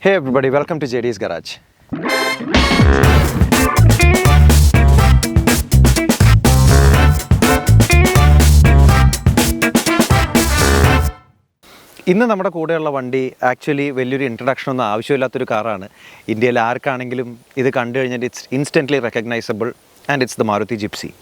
Hey everybody, welcome to JD's Garage. ഇന്ന് നമ്മുടെ കൂടെയുള്ള വണ്ടി ആക്ച്വലി വലിയൊരു ഇൻട്രഡക്ഷൻ ഒന്നും ആവശ്യമില്ലാത്തൊരു കാറാണ്. ഇന്ത്യയിൽ ആർക്കാണെങ്കിലും ഇത് കണ്ടു കഴിഞ്ഞാൽ it's instantly recognisable and it's the Maruti Gypsy.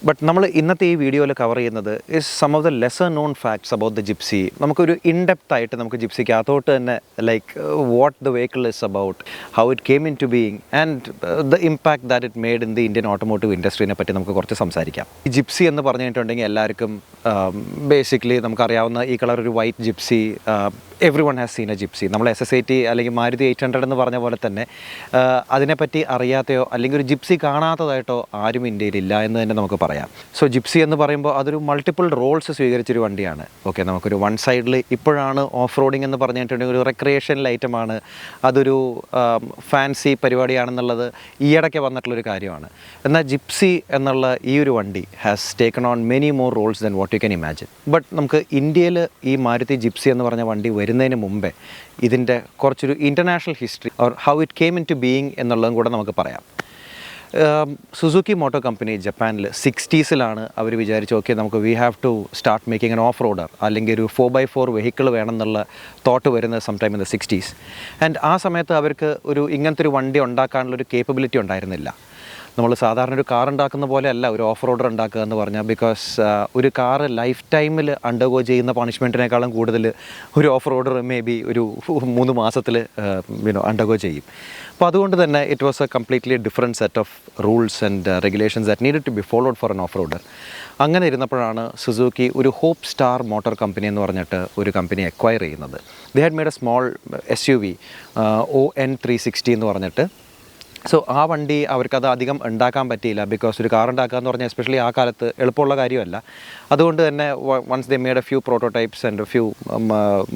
But നമ്മൾ ഇന്നത്തെ ഈ വീഡിയോയിൽ കവർ ചെയ്യുന്നത് is some of the lesser known facts about the Gypsy. നമുക്കൊരു ഇൻഡെപ്ത് ആയിട്ട് നമുക്ക് ജിപ്സിക്കകത്തോട്ട് തന്നെ like what the vehicle is about, how it came into being and the impact that it made in the Indian automotive ഇൻഡസ്ട്രീനെ പറ്റി നമുക്ക് കുറച്ച് സംസാരിക്കാം. ഈ ജിപ്സി എന്ന് പറഞ്ഞിട്ടുണ്ടെങ്കിൽ എല്ലാവർക്കും ബേസിക്കലി നമുക്കറിയാവുന്ന ഈ കളർ ഒരു white gypsy, every one has seen a gypsy. നമ്മൾ SSAT അല്ലെങ്കിൽ മാരുതി 800 എന്ന് പറഞ്ഞ പോലെ തന്നെ അതിനെപ്പറ്റി അറിയാത്തയോ അല്ലെങ്കിൽ ഒരു ജിപ്സി കാണാത്തതായിട്ടോ ആരും ഇന്ത്യയിലില്ല എന്ന് തന്നെ നമുക്ക് പറയാം. സോ ജിപ്സി എന്ന് പറയുമ്പോൾ അതൊരു മൾട്ടിപ്പിൾ റോൾസ് സ്വീകരിച്ചൊരു വണ്ടിയാണ്. ഓക്കെ, നമുക്കൊരു വൺ സൈഡിൽ ഇപ്പോഴാണ് ഓഫ് റോഡിങ് എന്ന് പറഞ്ഞിട്ടുണ്ടെങ്കിൽ ഒരു റെക്രിയേഷണൽ ഐറ്റമാണ്, അതൊരു ഫാൻസി പരിപാടിയാണെന്നുള്ളത് ഈയിടയ്ക്ക് വന്നിട്ടുള്ളൊരു കാര്യമാണ്. എന്നാൽ ജിപ്സി എന്നുള്ള ഈ ഒരു വണ്ടി has taken on many more roles than what you can imagine. But നമുക്ക് ഇന്ത്യയിൽ ഈ മാരുതി ജിപ്സി എന്ന് പറഞ്ഞ വണ്ടി വരുന്നതിന് മുമ്പേ ഇതിൻ്റെ കുറച്ചൊരു international history or how it came into being എന്നുള്ളതും കൂടെ നമുക്ക് പറയാം. സുസുക്കി മോട്ടോർ കമ്പനി ജപ്പാനിൽ 60s അവർ വിചാരിച്ചു, ഓക്കെ നമുക്ക് we have to start making an off roader അല്ലെങ്കിൽ ഒരു 4x4 വെഹിക്കിൾ വേണം എന്നുള്ള തോട്ട് വരുന്നത് some time in the 60s. And ആ സമയത്ത് അവർക്ക് ഇങ്ങനത്തെ ഒരു വണ്ടി ഉണ്ടാക്കാനുള്ളൊരു കേപ്പബിലിറ്റി ഉണ്ടായിരുന്നില്ല. നമ്മൾ സാധാരണ ഒരു കാർ ഉണ്ടാക്കുന്ന പോലെ അല്ല ഒരു ഓഫ് റോഡർ ഉണ്ടാക്കുക എന്ന് പറഞ്ഞാൽ, ബിക്കോസ് ഒരു കാറ് ലൈഫ് ടൈമിൽ അണ്ടർഗോ ചെയ്യുന്ന പണിഷ്മെൻറ്റിനേക്കാളും കൂടുതൽ ഒരു ഓഫ് റോഡർ മേ ബി ഒരു 3 മാസത്തിൽ അണ്ടർഗോ ചെയ്യും. അപ്പോൾ അതുകൊണ്ട് തന്നെ it was a completely different set of rules and regulations that needed to be followed for an off roader. അങ്ങനെ ഇരുന്നപ്പോഴാണ് സുസുക്കി ഒരു ഹോപ്പ് സ്റ്റാർ മോട്ടോർ കമ്പനി എന്ന് പറഞ്ഞിട്ട് ഒരു കമ്പനി അക്വയർ ചെയ്യുന്നത്. They had made a small SUV ON 360 എന്ന് പറഞ്ഞിട്ട്. So ആ വണ്ടി അവർക്കത് അധികം ഉണ്ടാക്കാൻ പറ്റിയില്ല, ബിക്കോസ് ഒരു കാർ ഉണ്ടാക്കുക എന്ന് പറഞ്ഞാൽ എസ്പെഷ്യലി ആ കാലത്ത് എളുപ്പമുള്ള കാര്യമല്ല. അതുകൊണ്ട് തന്നെ once they made a few prototypes and few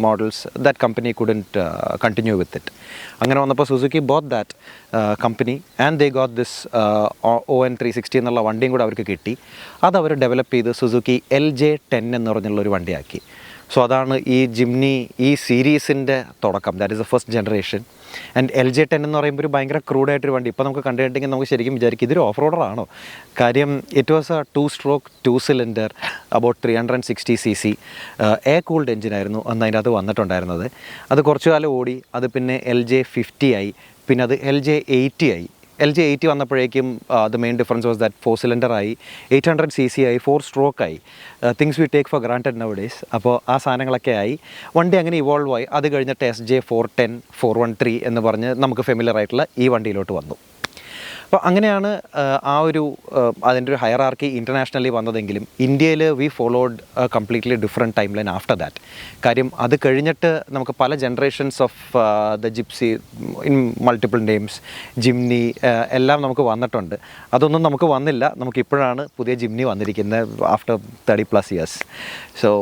models that company couldn't continue with it. അങ്ങനെ വന്നപ്പോൾ Suzuki bought that company and they got this ON 360 എന്നുള്ള വണ്ടിയും കൂടെ അവർക്ക് കിട്ടി. അതവർ ഡെവലപ്പ് ചെയ്ത് സുസുക്കി LJ10 എന്ന് പറഞ്ഞുള്ളൊരു വണ്ടിയാക്കി. സോ അതാണ് ഈ ജിംനി ഈ സീരീസിൻ്റെ തുടക്കം. That is the first generation. And LJ10 എന്ന് പറയുമ്പോൾ ഒരു ഭയങ്കര ക്രൂഡായിട്ടൊരു വണ്ടി. ഇപ്പോൾ നമുക്ക് കണ്ടിട്ടുണ്ടെങ്കിൽ നമുക്ക് ശരിക്കും വിചാരിക്കും ഇതൊരു ഓഫ് റോഡറാണോ. കാര്യം it was a 2-stroke 2-cylinder about 360cc air cooled എഞ്ചിനായിരുന്നു അന്ന് അതിൻ്റെ അകത്ത് വന്നിട്ടുണ്ടായിരുന്നത്. അത് കുറച്ചു കാലം ഓടി, അത് പിന്നെ LJ50 ആയി, പിന്നെ അത് LJ80 ആയി. LJ80 വന്നപ്പോഴേക്കും the main difference was that 4-cylinder ആയി, 800cc ആയി, 4-stroke ആയി. Things we take four granted now days. അപ്പോൾ ആ സാധനങ്ങളൊക്കെ ആയി, വണ്ടി അങ്ങനെ ഇവോൾവ് ആയി. അത് കഴിഞ്ഞിട്ട് SJ410, 413 എന്ന് പറഞ്ഞ് നമുക്ക് ഫെമിലിയർ ആയിട്ടുള്ള ഈ വണ്ടിയിലോട്ട് വന്നു. അപ്പോൾ അങ്ങനെയാണ് അതിൻ്റെ ഒരു ഹയറാർക്കി ഇൻ്റർനാഷണലി വന്നതെങ്കിലും ഇന്ത്യയിൽ we followed completely different timeline after that. കാര്യം അത് കഴിഞ്ഞിട്ട് നമുക്ക് പല generations of the Gypsy in multiple names, Jimny എല്ലാം നമുക്ക് വന്നിട്ടുണ്ട്. അതൊന്നും നമുക്ക് വന്നില്ല, നമുക്കിപ്പോഴാണ് പുതിയ ജിംനി വന്നിരിക്കുന്നത് ആഫ്റ്റർ 30+ ഇയേഴ്സ്. സോ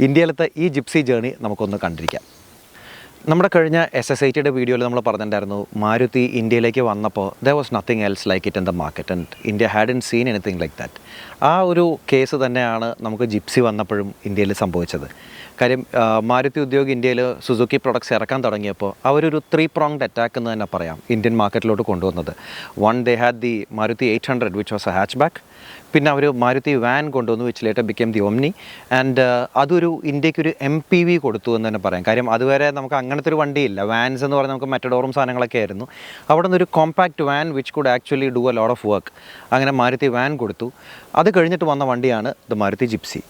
ഇന്ത്യയിലത്തെ ഈ ജിപ്സി ജേണി നമുക്കൊന്ന് കണ്ടിരിക്കാം. നമ്മുടെ കഴിഞ്ഞ SSATയുടെ വീഡിയോയിൽ നമ്മൾ പറഞ്ഞിട്ടുണ്ടായിരുന്നു, മാരുതി ഇന്ത്യയിലേക്ക് വന്നപ്പോൾ there was nothing else like it in the market and India hadn't seen anything like that. ആ ഒരു കേസ് തന്നെയാണ് നമുക്ക് ജിപ്സി വന്നപ്പോഴും ഇന്ത്യയിൽ സംഭവിച്ചത്. കാര്യം മാരുതി ഉദ്യോഗ ഇന്ത്യയിൽ സുസുക്കി പ്രൊഡക്ട്സ് ഇറക്കാൻ തുടങ്ങിയപ്പോൾ അവരൊരു 3-pronged അറ്റാക്ക് എന്ന് തന്നെ പറയാം ഇന്ത്യൻ മാർക്കറ്റിലോട്ട് കൊണ്ടുവന്നത്. One, they had the Maruti 800 which was A hatch back. പിന്നെ അവർ മാരുതി വാൻ കൊണ്ടുവന്നു which later became the Omni. And അതൊരു ഇന്ത്യക്കൊരു MPV കൊടുത്തു എന്ന് തന്നെ പറയാം. കാര്യം അതുവരെ നമുക്ക് അങ്ങനത്തെ ഒരു വണ്ടിയില്ല. വാൻസ് എന്ന് പറഞ്ഞാൽ നമുക്ക് മെറ്റഡോറും സാധനങ്ങളൊക്കെ ആയിരുന്നു. അവിടെ നിന്നൊരു compact van which could actually do A lot of work. അങ്ങനെ മാരുതി വാൻ കൊടുത്തു. അത് കഴിഞ്ഞിട്ട് വന്ന വണ്ടിയാണ് ദ മാരുതി ജിപ്സി.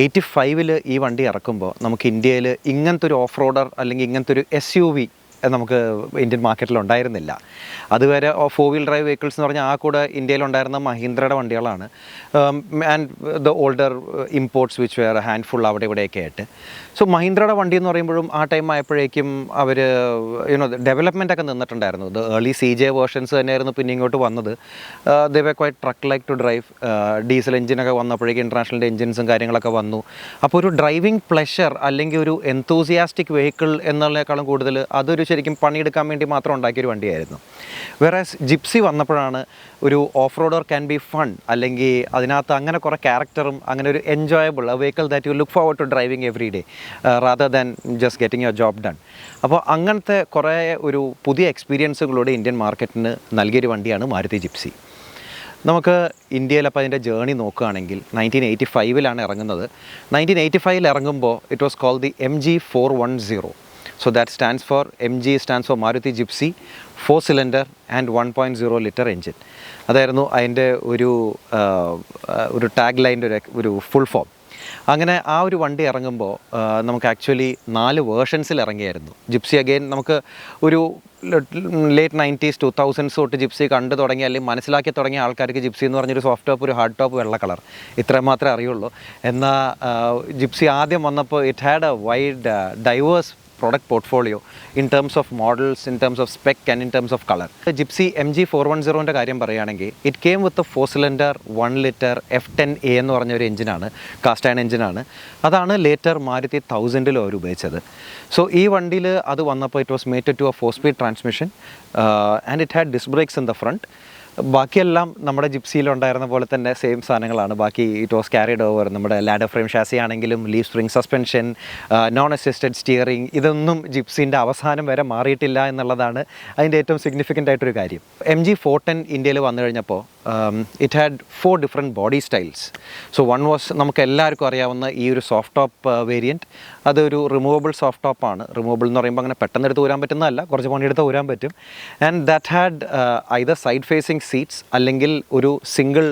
85 ഈ വണ്ടി ഇറക്കുമ്പോൾ നമുക്ക് ഇന്ത്യയിൽ ഇങ്ങനത്തെ ഒരു ഓഫ് റോഡർ അല്ലെങ്കിൽ ഇങ്ങനത്തെ ഒരു SUV നമുക്ക് ഇന്ത്യൻ മാർക്കറ്റിൽ ഉണ്ടായിരുന്നില്ല. അതുവരെ 4-wheel drive വെഹിക്കിൾസ് എന്ന് പറഞ്ഞാൽ ആ കൂടെ ഇന്ത്യയിലുണ്ടായിരുന്ന മഹീന്ദ്രയുടെ വണ്ടികളാണ്. And the older imports which were handful അവിടെ ഇവിടെയൊക്കെ ആയിട്ട്. സോ മഹീന്ദ്രയുടെ വണ്ടി എന്ന് പറയുമ്പോഴും ആ ടൈം ആയപ്പോഴേക്കും അവർ ഡെവലപ്മെൻ്റ് ഒക്കെ നിന്നിട്ടുണ്ടായിരുന്നു. ദ ഏർലി CJ വേർഷൻസ് തന്നെയായിരുന്നു പിന്നെ ഇങ്ങോട്ട് വന്നത്. They were quite truck like to drive. Diesel എഞ്ചിനൊക്കെ വന്നപ്പോഴേക്കും ഇൻ്റർനാഷണൽ എഞ്ചിൻസും കാര്യങ്ങളൊക്കെ വന്നു. അപ്പോൾ ഒരു ഡ്രൈവിംഗ് പ്ലഷർ അല്ലെങ്കിൽ ഒരു എന്തൂസിയാസ്റ്റിക് വെഹിക്കിൾ എന്നുള്ളതിനേക്കാളും കൂടുതൽ അതൊരു ശരിക്കും പണിയെടുക്കാൻ വേണ്ടി മാത്രം ഉണ്ടാക്കിയൊരു വണ്ടിയായിരുന്നു. വേറാസ് ജിപ്സി വന്നപ്പോഴാണ് ഒരു off roader can be fun, അല്ലെങ്കിൽ അതിനകത്ത് അങ്ങനെ കുറേ ക്യാരക്ടറും അങ്ങനെ ഒരു enjoyable vehicle that you look forward to driving every day rather than just getting your job done. അപ്പോൾ അങ്ങനത്തെ കുറേ ഒരു പുതിയ എക്സ്പീരിയൻസുകളോട് ഇന്ത്യൻ മാർക്കറ്റിന് നൽകിയൊരു വണ്ടിയാണ് മാരുതി ജിപ്സി. നമുക്ക് ഇന്ത്യയിൽ അപ്പോൾ അതിൻ്റെ ജേണി നോക്കുകയാണെങ്കിൽ 1985 ഇറങ്ങുന്നത്. 1985 ഇറങ്ങുമ്പോൾ it was called the MG410. So that stands for MG stands for Maruti Gypsy 4 cylinder and 1.0 liter engine. അതായിരുന്നു അതിൻ്റെ ഒരു ടാഗ് ലൈൻ്റെ ഒരു ഫുൾ ഫോം. അങ്ങനെ ആ ഒരു വണ്ടി ഇറങ്ങുമ്പോൾ നമുക്ക് ആക്ച്വലി 4 വേർഷൻസിൽ ഇറങ്ങിയായിരുന്നു. ജിപ്സി അഗെയിൻ നമുക്ക് ഒരു ലേറ്റ് 90s 2000s തൊട്ട് ജിപ്സി കണ്ടു തുടങ്ങി അല്ലെങ്കിൽ മനസ്സിലാക്കി തുടങ്ങിയ ആൾക്കാർക്ക് ജിപ്സി എന്ന് പറഞ്ഞൊരു സോഫ്റ്റ് ടോപ്പ്, ഒരു ഹാർഡ് ടോപ്പ്, വെള്ള കളർ, ഇത്രയും മാത്രമേ അറിയുള്ളൂ. എന്നാൽ ജിപ്സി ആദ്യം വന്നപ്പോൾ it had a wide diverse product portfolio in terms of models, in terms of spec and in terms of color. The Gypsy MG410 കാര്യം പറയുകയാണെങ്കിൽ it came with a 4 cylinder 1 liter F10A എന്ന് പറഞ്ഞൊരു എഞ്ചിനാണ്, cast iron എഞ്ചിനാണ്. അതാണ് later Maruti 1000 അവർ ഉപയോഗിച്ചത്. So ഈ വണ്ടിയിൽ അത് വന്നപ്പോൾ it was mated to a 4-speed transmission and it had disc brakes in the front. ബാക്കിയെല്ലാം നമ്മുടെ ജിപ്സിയിലുണ്ടായിരുന്ന പോലെ തന്നെ സെയിം സാധനങ്ങളാണ്. ബാക്കി ഇറ്റ് വാസ് ക്യാരിഡ് ഓവർ. നമ്മുടെ ലാഡർ ഫ്രെയിം ഷാസി ആണെങ്കിലും leaf spring suspension, non assisted steering, ഇതൊന്നും ജിപ്സിൻ്റെ അവസാനം വരെ മാറിയിട്ടില്ല എന്നുള്ളതാണ് അതിൻ്റെ ഏറ്റവും സിഗ്നിഫിക്കൻ്റ് ആയിട്ടൊരു കാര്യം. MG410 ഇന്ത്യയിൽ വന്നു കഴിഞ്ഞപ്പോൾ it had 4 different body styles. So one was നമുക്ക് എല്ലാവർക്കും അറിയാവുന്ന ഈ ഒരു സോഫ്റ്റ് ടോപ്പ് വേരിയൻറ്റ്. അതൊരു റിമൂവബിൾ സോഫ്റ്റ് ടോപ്പാണ്. റിമൂവബിൾ എന്ന് പറയുമ്പോൾ അങ്ങനെ പെട്ടെന്ന് എടുത്ത് ഊരാൻ പറ്റുന്നതല്ല, കുറച്ച് പണിയെടുത്ത് ഊരാൻ പറ്റും. And that had either side facing seats അല്ലെങ്കിൽ ഒരു സിംഗിൾ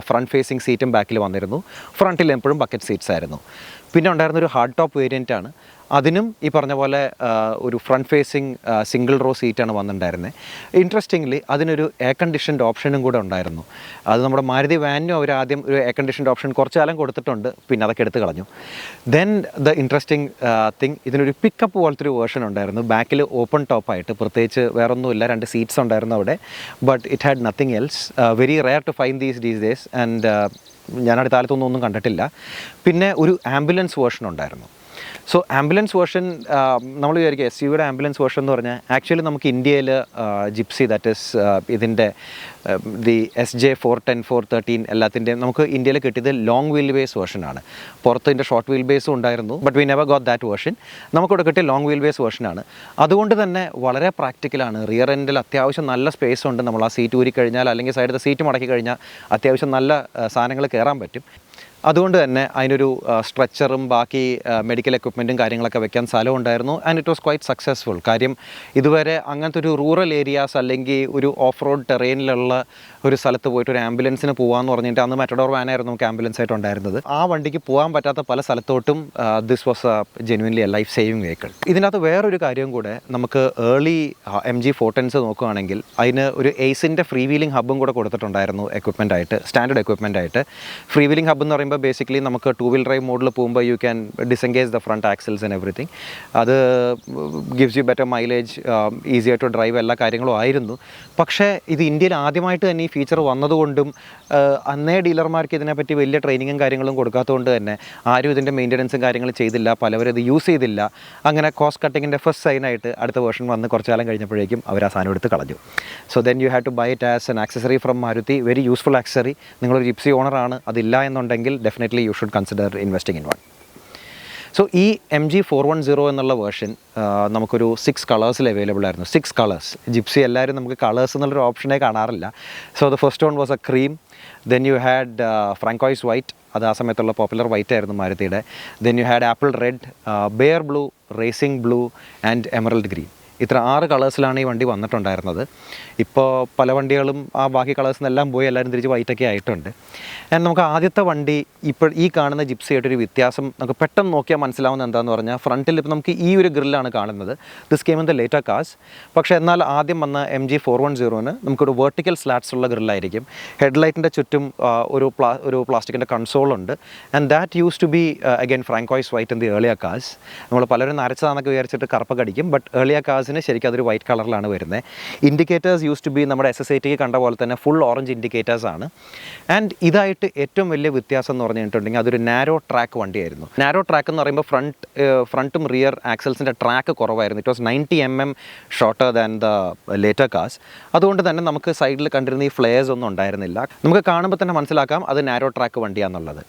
ഫ്രണ്ട് ഫേസിംഗ് സീറ്റും ബാക്കിൽ വന്നിരുന്നു. ഫ്രണ്ടിൽ എപ്പോഴും ബക്കറ്റ് സീറ്റ്സ് ആയിരുന്നു. പിന്നെ ഉണ്ടായിരുന്നൊരു ഹാർഡ് ടോപ്പ് വേരിയൻ്റ് ആണ്. അതിനും ഈ പറഞ്ഞ പോലെ ഒരു ഫ്രണ്ട് ഫേസിങ് സിംഗിൾ റോ സീറ്റാണ് വന്നിട്ടുണ്ടായിരുന്നത്. ഇൻട്രസ്റ്റിംഗ്ലി അതിനൊരു എയർ കണ്ടീഷൻഡ് ഓപ്ഷനും കൂടെ ഉണ്ടായിരുന്നു. അത് നമ്മുടെ മാരുതി വാനിനും അവർ ആദ്യം ഒരു എയർ കണ്ടീഷൻഡ് ഓപ്ഷൻ കുറച്ച് കാലം കൊടുത്തിട്ടുണ്ട്, പിന്നെ അതൊക്കെ എടുത്ത് കളഞ്ഞു. ദെൻ ദ ഇൻട്രസ്റ്റിംഗ് തിങ്, ഇതിനൊരു പിക്കപ്പ് പോലത്തെ ഒരു വേർഷൻ ഉണ്ടായിരുന്നു. ബാക്കിൽ ഓപ്പൺ ടോപ്പായിട്ട്, പ്രത്യേകിച്ച് വേറൊന്നുമില്ല, 2 സീറ്റ്സ് ഉണ്ടായിരുന്നു അവിടെ. But it had nothing else. Very rare to find these days and ഞാനടുത്ത കാലത്തൊന്നും കണ്ടിട്ടില്ല. പിന്നെ ഒരു ആംബുലൻസ് വേർഷൻ ഉണ്ടായിരുന്നു. സോ ആംബുലൻസ് വേർഷൻ നമ്മൾ വിചാരിക്കുക എസ് യുടെ ആംബുലൻസ് വേർഷൻ എന്ന് പറഞ്ഞാൽ ആക്ച്വലി നമുക്ക് ഇന്ത്യയിൽ ജിപ്സി ദാറ്റ് ഇസ് ഇതിൻ്റെ ദി SJ410 413 എല്ലാത്തിൻ്റെയും നമുക്ക് ഇന്ത്യയിൽ കിട്ടിയത് ലോങ് വീൽ ബേസ് വേർഷനാണ്. പുറത്ത് ഇതിൻ്റെ ഷോർട്ട് വീൽ ബേസും ഉണ്ടായിരുന്നു, but we never got that version. നമുക്കിവിടെ കിട്ടിയ ലോങ് വീൽ ബേസ് വേർഷനാണ്. അതുകൊണ്ട് തന്നെ വളരെ പ്രാക്ടിക്കലാണ്. റിയർ എൻഡിൽ അത്യാവശ്യം നല്ല സ്പേസ് ഉണ്ട്. നമ്മൾ ആ സീറ്റ് ഊരി കഴിഞ്ഞാൽ അല്ലെങ്കിൽ സൈഡിൽ സീറ്റ് മടക്കി കഴിഞ്ഞാൽ അത്യാവശ്യം നല്ല സാധനങ്ങൾ കയറാൻ പറ്റും. അതുകൊണ്ട് തന്നെ അതിനൊരു സ്ട്രെച്ചറും ബാക്കി മെഡിക്കൽ എക്വിപ്മെൻറ്റും കാര്യങ്ങളൊക്കെ വെക്കാൻ സ്ഥലം ഉണ്ടായിരുന്നു. And it was quite successful. കാര്യം ഇതുവരെ അങ്ങനത്തെ ഒരു റൂറൽ ഏരിയാസ് അല്ലെങ്കിൽ ഒരു ഓഫ് റോഡ് ടെറൈനിലുള്ള ഒരു സ്ഥലത്ത് പോയിട്ട് ഒരു ആംബുലൻസിന് പോകാമെന്ന് പറഞ്ഞിട്ട്, അന്ന് മെറ്റഡോർ വാനായിരുന്നു നമുക്ക് ആംബുലൻസ് ആയിട്ട് ഉണ്ടായിരുന്നത്. ആ വണ്ടിക്ക് പോകാൻ പറ്റാത്ത പല സ്ഥലത്തോട്ടും this was genuinely a life saving vehicle. ഇതിനകത്ത് വേറൊരു കാര്യം കൂടെ, നമുക്ക് ഏർലി MG410s നോക്കുകയാണെങ്കിൽ അതിന് ഒരു എയ്സിൻ്റെ ഫ്രീ വീലിംഗ് ഹബ്ബും കൂടെ കൊടുത്തിട്ടുണ്ടായിരുന്നു എക്വിപ്മെൻ്റ് ആയിട്ട്, സ്റ്റാൻഡേർഡ് എക്വിപ്മെൻ്റ് ആയിട്ട്. ഫ്രീ വീലിംഗ് ഹബ്ബ് എന്ന് പറയുമ്പോൾ ബേസിക്കലി നമുക്ക് 2-wheel ഡ്രൈവ് മോഡിൽ പോകുമ്പോൾ you can disengage the front axles and everything. അത് gives you better mileage, easy ആയിട്ട് ഡ്രൈവ്, എല്ലാ കാര്യങ്ങളും ആയിരുന്നു. പക്ഷേ ഇത് ഇന്ത്യയിൽ ആദ്യമായിട്ട് തന്നെ ഈ ഫീച്ചർ വന്നതുകൊണ്ടും അന്നേ ഡീലർമാർക്ക് ഇതിനെപ്പറ്റി വലിയ ട്രെയിനിങ്ങും കാര്യങ്ങളും കൊടുക്കാത്തതുകൊണ്ട് തന്നെ ആരും ഇതിൻ്റെ മെയിൻ്റനൻസും കാര്യങ്ങളും ചെയ്തില്ല, പലവരും ഇത് യൂസ് ചെയ്തില്ല. അങ്ങനെ കോസ്റ്റ് കട്ടിങ്ങിൻ്റെ ഫസ്റ്റ് സൈനായിട്ട് അടുത്ത വേർഷൻ വന്ന് കുറച്ച് കാലം കഴിഞ്ഞപ്പോഴേക്കും അവർ ആ സാധനം എടുത്ത് കളഞ്ഞു. So then you have to buy it as an accessory from Maruti. Very useful accessory. നിങ്ങളൊരു ജിപ്സി ഓണറാണ്, അതില്ല എന്നുണ്ടെങ്കിൽ definitely you should consider investing in one. So ഈ MG410 എന്നുള്ള വേർഷൻ നമുക്കൊരു 6 കളേഴ്സിൽ അവൈലബിൾ ആയിരുന്നു. 6 കളേഴ്സ്. ജിപ്സി എല്ലാവരും നമുക്ക് കളേഴ്സ് എന്നുള്ളൊരു ഓപ്ഷനെ കാണാറില്ല. So the first one was a cream. Then you had Francoise white, അത് ആ സമയത്തുള്ള പോപ്പുലർ വൈറ്റ് ആയിരുന്നു മാരുതിയുടെ. Then you had apple red, bare blue, racing blue and emerald green. ഇത്ര 6 കളേഴ്സിലാണ് ഈ വണ്ടി വന്നിട്ടുണ്ടായിരുന്നത്. ഇപ്പോൾ പല വണ്ടികളും ആ ബാക്കി കളേഴ്സിനെല്ലാം പോയി എല്ലാവരും തിരിച്ച് വൈറ്റൊക്കെ ആയിട്ടുണ്ട്. ആൻഡ് നമുക്ക് ആദ്യത്തെ വണ്ടി ഇപ്പോൾ ഈ കാണുന്ന ജിപ്സിയായിട്ടൊരു വ്യത്യാസം നമുക്ക് പെട്ടെന്ന് നോക്കിയാൽ മനസ്സിലാവുന്ന എന്താണെന്ന് പറഞ്ഞാൽ, ഫ്രണ്ടിൽ ഇപ്പോൾ നമുക്ക് ഈ ഒരു ഗ്രില്ലാണ് കാണുന്നത്. This came in the later cars. പക്ഷേ എന്നാൽ ആദ്യം വന്ന MG410 നമുക്കൊരു വെർട്ടിക്കൽ സ്ലാറ്റ്സ് ഉള്ള ഗ്രില്ലായിരിക്കും. ഹെഡ്ലൈറ്റിൻ്റെ ചുറ്റും ഒരു പ്ലാസ്റ്റിക്കിൻ്റെ കൺസോളുണ്ട്. And that used to be again Francoise white in the earlier cars. നമ്മൾ പലരും നരച്ചതാണെന്നൊക്കെ വിചാരിച്ചിട്ട് കറുപ്പൊക്കെ അടിക്കും. ബട്ട് ഏർലിയർ കാർസ് ഓണേഴ്സിന് ശരിക്കും അതൊരു വൈറ്റ് കളറിലാണ് വരുന്നത്. ഇൻഡിക്കേറ്റേഴ്സ് യൂസ് ടു ബി നമ്മുടെ SSIT കണ്ട പോലെ തന്നെ ഫുൾ ഓറഞ്ച് ഇൻഡിക്കേറ്റേഴ്സ് ആണ്. ആൻഡ് ഇതായിട്ട് ഏറ്റവും വലിയ വ്യത്യാസം എന്ന് പറഞ്ഞിട്ടുണ്ടെങ്കിൽ അതൊരു നാരോ ട്രാക്ക് വണ്ടിയായിരുന്നു. നാരോ ട്രാക്ക് എന്ന് പറയുമ്പോൾ ഫ്രണ്ടും റിയർ ആക്സൽസിൻ്റെ ട്രാക്ക് കുറവായിരുന്നു. It was 90 mm shorter than the later cars. അതുകൊണ്ട് തന്നെ നമുക്ക് സൈഡിൽ കണ്ടിരുന്ന ഈ ഫ്ലെയർസ് ഒന്നും ഉണ്ടായിരുന്നില്ല. നമുക്ക് കാണുമ്പോൾ തന്നെ മനസ്സിലാക്കാം അത് നാരോ ട്രാക്ക് വണ്ടിയാണെന്നുള്ളത്.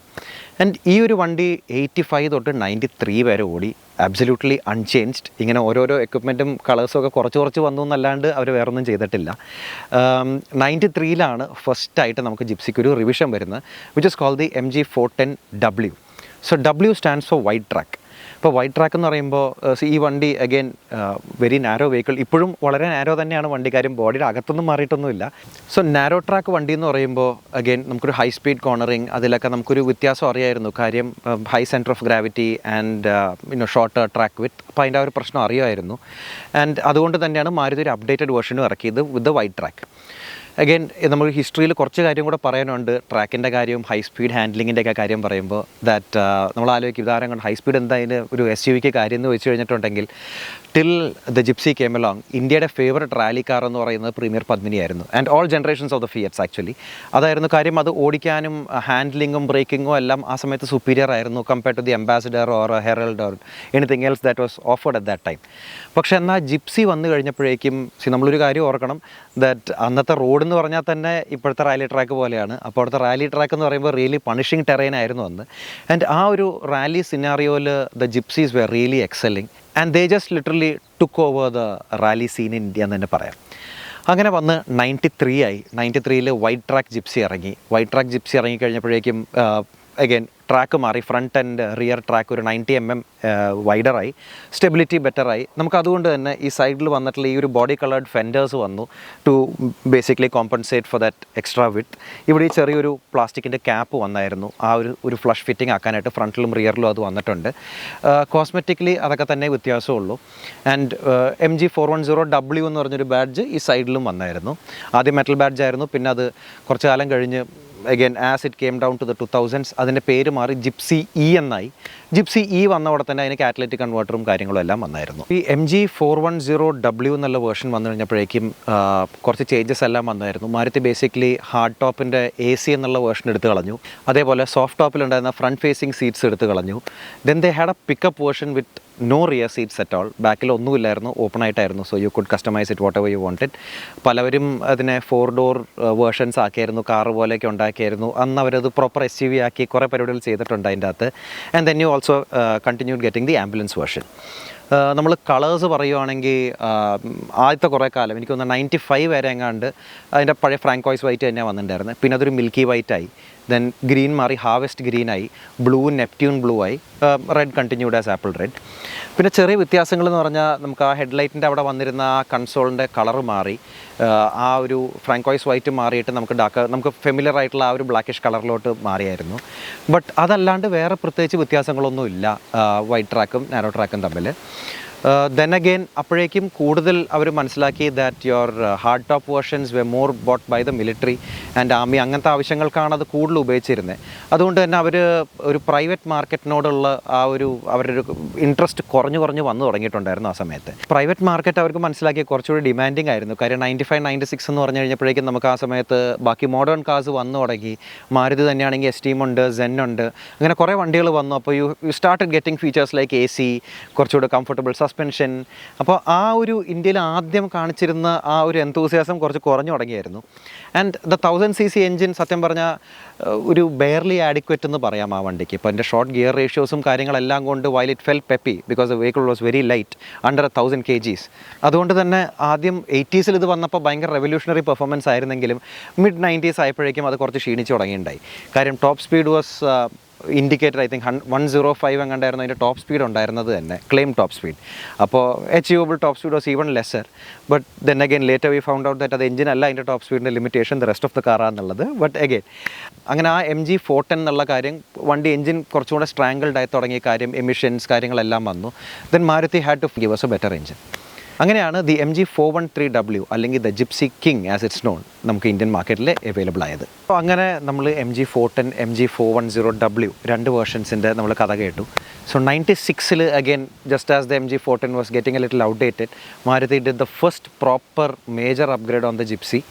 ആൻഡ് ഈ ഒരു വണ്ടി 85 തൊട്ട് 93 വരെ ഓടി, അബ്സല്യൂട്ട്ലി അൺചേഞ്ച്ഡ്. ഇങ്ങനെ ഓരോരോ എക്വിപ്മെൻറ്റും കളേഴ്സും ഒക്കെ കുറച്ച് വന്നു എന്നല്ലാണ്ട് അവർ വേറൊന്നും ചെയ്തിട്ടില്ല. 93ലാണ് ഫസ്റ്റായിട്ട് നമുക്ക് ജിപ്സിക്ക് ഒരു റിവിഷൻ വരുന്നത്, which is called the MG410W. So W stands for wide track. ഇപ്പോൾ വൈഡ് ട്രാക്ക് എന്ന് പറയുമ്പോൾ ഈ വണ്ടി അഗെയിൻ വെരി നാരോ വെഹിക്കിൾ, ഇപ്പോഴും വളരെ നാരോ തന്നെയാണ് വണ്ടി, കാര്യം ബോഡിയുടെ അകത്തൊന്നും മാറിയിട്ടൊന്നുമില്ല. സോ നാരോ ട്രാക്ക് വണ്ടി എന്ന് പറയുമ്പോൾ അഗെയിൻ നമുക്കൊരു ഹൈ സ്പീഡ് കോർണറിങ് അതിലൊക്കെ നമുക്കൊരു വ്യത്യാസം അറിയായിരുന്നു. കാര്യം high centre of gravity and shorter track with, അപ്പോൾ അതിൻ്റെ ആ ഒരു പ്രശ്നം അറിയുമായിരുന്നു. ആൻഡ് അതുകൊണ്ട് തന്നെയാണ് മാരുതി ഒരു അപ്ഡേറ്റഡ് വേർഷനും ഇറക്കിയത് വിത്ത് വൈഡ് ട്രാക്ക്. അഗെയിൻ നമ്മൾ ഹിസ്റ്ററിയിൽ കുറച്ച് കാര്യം കൂടെ പറയാനുണ്ട്. ട്രാക്കിൻ്റെ കാര്യവും ഹൈ സ്പീഡ് ഹാൻഡ്ലിങ്ങിൻ്റെ ഒക്കെ കാര്യം പറയുമ്പോൾ ദാറ്റ് നമ്മൾ ആലോചിക്കും ഇതാരം കൊണ്ട് ഹൈ സ്പീഡ് എന്തായാലും ഒരു SUV കാര്യം എന്ന് വെച്ച് കഴിഞ്ഞിട്ടുണ്ടെങ്കിൽ till the Gypsy came along ഇന്ത്യയുടെ ഫേവറേറ്റ് റാലി കാർ എന്ന് പറയുന്നത് പ്രീമിയർ പദ്മിനി ആയിരുന്നു. And all generations of the Fiats actually അതായിരുന്നു. കാര്യം അത് ഓടിക്കാനും ഹാൻഡ്ലിങ്ങും ബ്രേക്കിങ്ങും എല്ലാം ആ സമയത്ത് സുപ്പീരിയർ ആയിരുന്നു compared to the Ambassador or Herald or anything else that was offered at that time. പക്ഷേ എന്നാൽ ജിപ്സി വന്നു കഴിഞ്ഞപ്പോഴേക്കും നമ്മളൊരു കാര്യം ഓർക്കണം, ദാറ്റ് അന്നത്തെ റോഡ് എന്ന് പറഞ്ഞാൽ തന്നെ ഇപ്പോഴത്തെ റാലി ട്രാക്ക് പോലെയാണ്. അപ്പോൾ അവിടുത്തെ റാലി ട്രാക്ക് എന്ന് പറയുമ്പോൾ റിയലി പണിഷിങ് ടെറൈൻ ആയിരുന്നു അന്ന്. ആൻഡ് ആ ഒരു റാലി സിനാറിയോയിൽ the Gypsies were really excelling and they just literally took over the rally scene in India എന്ന് തന്നെ പറയാം. അങ്ങനെ വന്ന് 93 ആയി. 93ൽ വൈഡ് ട്രാക്ക് ജിപ്സി ഇറങ്ങി. വൈഡ് ട്രാക്ക് ജിപ്സി ഇറങ്ങിക്കഴിഞ്ഞപ്പോഴേക്കും അഗെയിൻ ട്രാക്ക് മാറി. ഫ്രണ്ട് ആൻഡ് റിയർ ട്രാക്ക് ഒരു 90 mm വൈഡറായി, സ്റ്റെബിലിറ്റി ബെറ്ററായി. നമുക്ക് അതുകൊണ്ട് തന്നെ ഈ സൈഡിൽ വന്നിട്ടുള്ള ഈ ഒരു ബോഡി കളേർഡ് ഫെൻഡേഴ്സ് വന്നു to basically compensate for that extra width. ഇവിടെ ഈ ചെറിയൊരു പ്ലാസ്റ്റിക്കിൻ്റെ ക്യാപ്പ് വന്നായിരുന്നു ആ ഒരു ഫ്ലഷ് ഫിറ്റിംഗ് ആക്കാനായിട്ട്. ഫ്രണ്ടിലും റിയറിലും അത് വന്നിട്ടുണ്ട്. കോസ്മെറ്റിക്കലി അതൊക്കെ തന്നെ വ്യത്യാസമുള്ളൂ. ആൻഡ് MG410W എന്ന് പറഞ്ഞൊരു ബാഡ്ജ് ഈ സൈഡിലും വന്നായിരുന്നു. ആദ്യം മെറ്റൽ ബാഡ്ജ് ആയിരുന്നു, പിന്നെ അത് കുറച്ച് കാലം കഴിഞ്ഞ് again as it came down to the 2000s അതിൻ്റെ പേര് മാറി ജിപ്സി എന്നായി. ജിപ്സി വന്നവിടെ തന്നെ അതിന് കാറ്റലറ്റിക് കൺവേർട്ടറും കാര്യങ്ങളും എല്ലാം വന്നായിരുന്നു. ഈ MG410W എന്നുള്ള വേർഷൻ വന്നു കഴിഞ്ഞപ്പോഴേക്കും കുറച്ച് ചേഞ്ചസ് എല്ലാം വന്നായിരുന്നു. മാരുതി ബേസിക്കലി ഹാർഡ് ടോപ്പിൻ്റെ AC എന്നുള്ള വേർഷൻ എടുത്ത് കളഞ്ഞു. അതേപോലെ സോഫ്റ്റ് ടോപ്പിലുണ്ടായിരുന്ന ഫ്രണ്ട് ഫേസിങ് സീറ്റ്സ് എടുത്ത് കളഞ്ഞു. Then they had a pickup version with no rear seats at all. ബാക്കിൽ ഒന്നുമില്ലായിരുന്നു, ഓപ്പൺ ആയിട്ടായിരുന്നു. So you could customise it whatever you wanted. പലവരും അതിനെ 4 door വേർഷൻസ് ആക്കിയായിരുന്നു, കാറ് പോലെയൊക്കെ ഉണ്ടാക്കിയായിരുന്നു. അന്ന് അവരത് പ്രോപ്പർ SUV ആക്കി കുറേ പരിപാടികൾ ചെയ്തിട്ടുണ്ട് അതിൻ്റെ അകത്ത്. And then you also continued getting the ambulance version. നമ്മൾ കളേഴ്സ് പറയുവാണെങ്കിൽ ആദ്യത്തെ കുറേ കാലം എനിക്ക് തോന്നുന്നു 95 വരെ എങ്ങാണ്ട് അതിൻ്റെ പഴയ ഫ്രാങ്കോയ്സ് വൈറ്റ് തന്നെയാണ് വന്നിട്ടുണ്ടായിരുന്നത്. പിന്നെ അതൊരു മിൽക്കി വൈറ്റ് ആയി, ദെൻ ഗ്രീൻ മാറി ഹാർവെസ്റ്റ് ഗ്രീൻ ആയി, ബ്ലൂ നെപ്റ്റ്യൂൺ ബ്ലൂ ആയി, red continued as apple red. പിന്നെ ചെറിയ വ്യത്യാസങ്ങൾ എന്ന് പറഞ്ഞാൽ നമുക്ക് ആ ഹെഡ്ലൈറ്റിൻ്റെ അവിടെ വന്നിരുന്ന ആ കൺസോളിൻ്റെ കളർ മാറി. ആ ഒരു ഫ്രാങ്കോയ്സ് വൈറ്റ് മാറിയിട്ട് നമുക്ക് ഫെമിലിയർ ആയിട്ടുള്ള ആ ഒരു ബ്ലാക്കിഷ് കളറിലോട്ട് മാറിയായിരുന്നു. ബട്ട് അതല്ലാണ്ട് വേറെ പ്രത്യേകിച്ച് വ്യത്യാസങ്ങളൊന്നും ഇല്ല വൈറ്റ് ട്രാക്കും നാരോ ട്രാക്കും തമ്മിൽ. ദെൻ അഗെയിൻ അപ്പോഴേക്കും കൂടുതൽ അവർ മനസ്സിലാക്കി that your hard top versions were more bought by the military and army, അങ്ങനത്തെ ആവശ്യങ്ങൾക്കാണ് അത് കൂടുതൽ ഉപയോഗിച്ചിരുന്നത്. അതുകൊണ്ട് തന്നെ അവർ ഒരു പ്രൈവറ്റ് മാർക്കറ്റിനോടുള്ള ആ അവരുടെ ഒരു ഇൻട്രസ്റ്റ് കുറഞ്ഞു വന്നു തുടങ്ങിയിട്ടുണ്ടായിരുന്നു ആ സമയത്ത്. പ്രൈവറ്റ് മാർക്കറ്റ് അവർക്ക് മനസ്സിലാക്കി കുറച്ചുകൂടി ഡിമാൻഡിങ് ആയിരുന്നു. കാര്യം 95, 96 എന്ന് പറഞ്ഞു കഴിഞ്ഞപ്പോഴേക്കും നമുക്ക് ആ സമയത്ത് ബാക്കി മോഡേൺ കാർസ് വന്നു തുടങ്ങി. മാരുതി തന്നെയാണെങ്കിൽ എസ്റ്റീം ഉണ്ട്, സെൻ ഉണ്ട്, അങ്ങനെ കുറേ വണ്ടികൾ വന്നു. അപ്പോൾ you started getting features like AC, കുറച്ചുകൂടി കംഫർട്ടബിൾ സസ്പെൻഷൻ. അപ്പോൾ ആ ഒരു ഇന്ത്യയിൽ ആദ്യം കാണിച്ചിരുന്ന ആ ഒരു എന്തൂസിയാസം കുറച്ച് കുറഞ്ഞു തുടങ്ങിയായിരുന്നു. ആൻഡ് ദ 1000cc എൻജിൻ സത്യം പറഞ്ഞാൽ ഒരു ബെയർലി ആഡിക്വറ്റ് എന്ന് പറയാം ആ വണ്ടിക്ക്. ഇപ്പോൾ എൻ്റെ ഷോർട്ട് ഗിയർ റേഷ്യോസും കാര്യങ്ങളെല്ലാം കൊണ്ട് while it felt peppy because the vehicle was very light under 1000 kgs. അതുകൊണ്ട് തന്നെ ആദ്യം 80s ഇത് വന്നപ്പോൾ ഭയങ്കര റെവല്യൂഷണറി പെർഫോമൻസ് ആയിരുന്നെങ്കിലും മിഡ് 90s ആയപ്പോഴേക്കും അത് കുറച്ച് ക്ഷീണിച്ച് തുടങ്ങിയിട്ടുണ്ടായി. കാര്യം top speed was indicator I think 105 എങ്ങാണ്ടായിരുന്നു അതിൻ്റെ ടോപ്പ് സ്പീഡ് ഉണ്ടായിരുന്നത് തന്നെ, ക്ലെയിം ടോപ്പ് സ്പീഡ്. അപ്പോൾ achievable top speed was even lesser. But then again later we found out that അത് എഞ്ചിൻ അല്ല അതിൻ്റെ ടോപ്പ് സ്പീഡിൻ്റെ limitation, the rest of the കാറാന്നുള്ളത്. ബട്ട് അഗെയിൻ അങ്ങനെ ആ MG410 എന്നുള്ള കാര്യം വണ്ടി എഞ്ചിൻ കുറച്ചുകൂടെ സ്ട്രാങ്കിൾഡ് ആയി തുടങ്ങിയ കാര്യം, എമിഷൻസ് കാര്യങ്ങളെല്ലാം വന്നു. Then Maruti had to give us a better engine. അങ്ങനെയാണ് ദി MG413W അല്ലെങ്കിൽ the Gypsy king as it's known നമുക്ക് ഇന്ത്യൻ മാർക്കറ്റിൽ അവൈലബിൾ ആയത്. അപ്പോൾ അങ്ങനെ നമ്മൾ MG410, MG410W രണ്ട് വേർഷൻസിൻ്റെ നമ്മൾ കഥ കേട്ടു. So 96 again, just as the MG410 was getting a little outdated, Maruti did the first proper major upgrade on the Gypsy.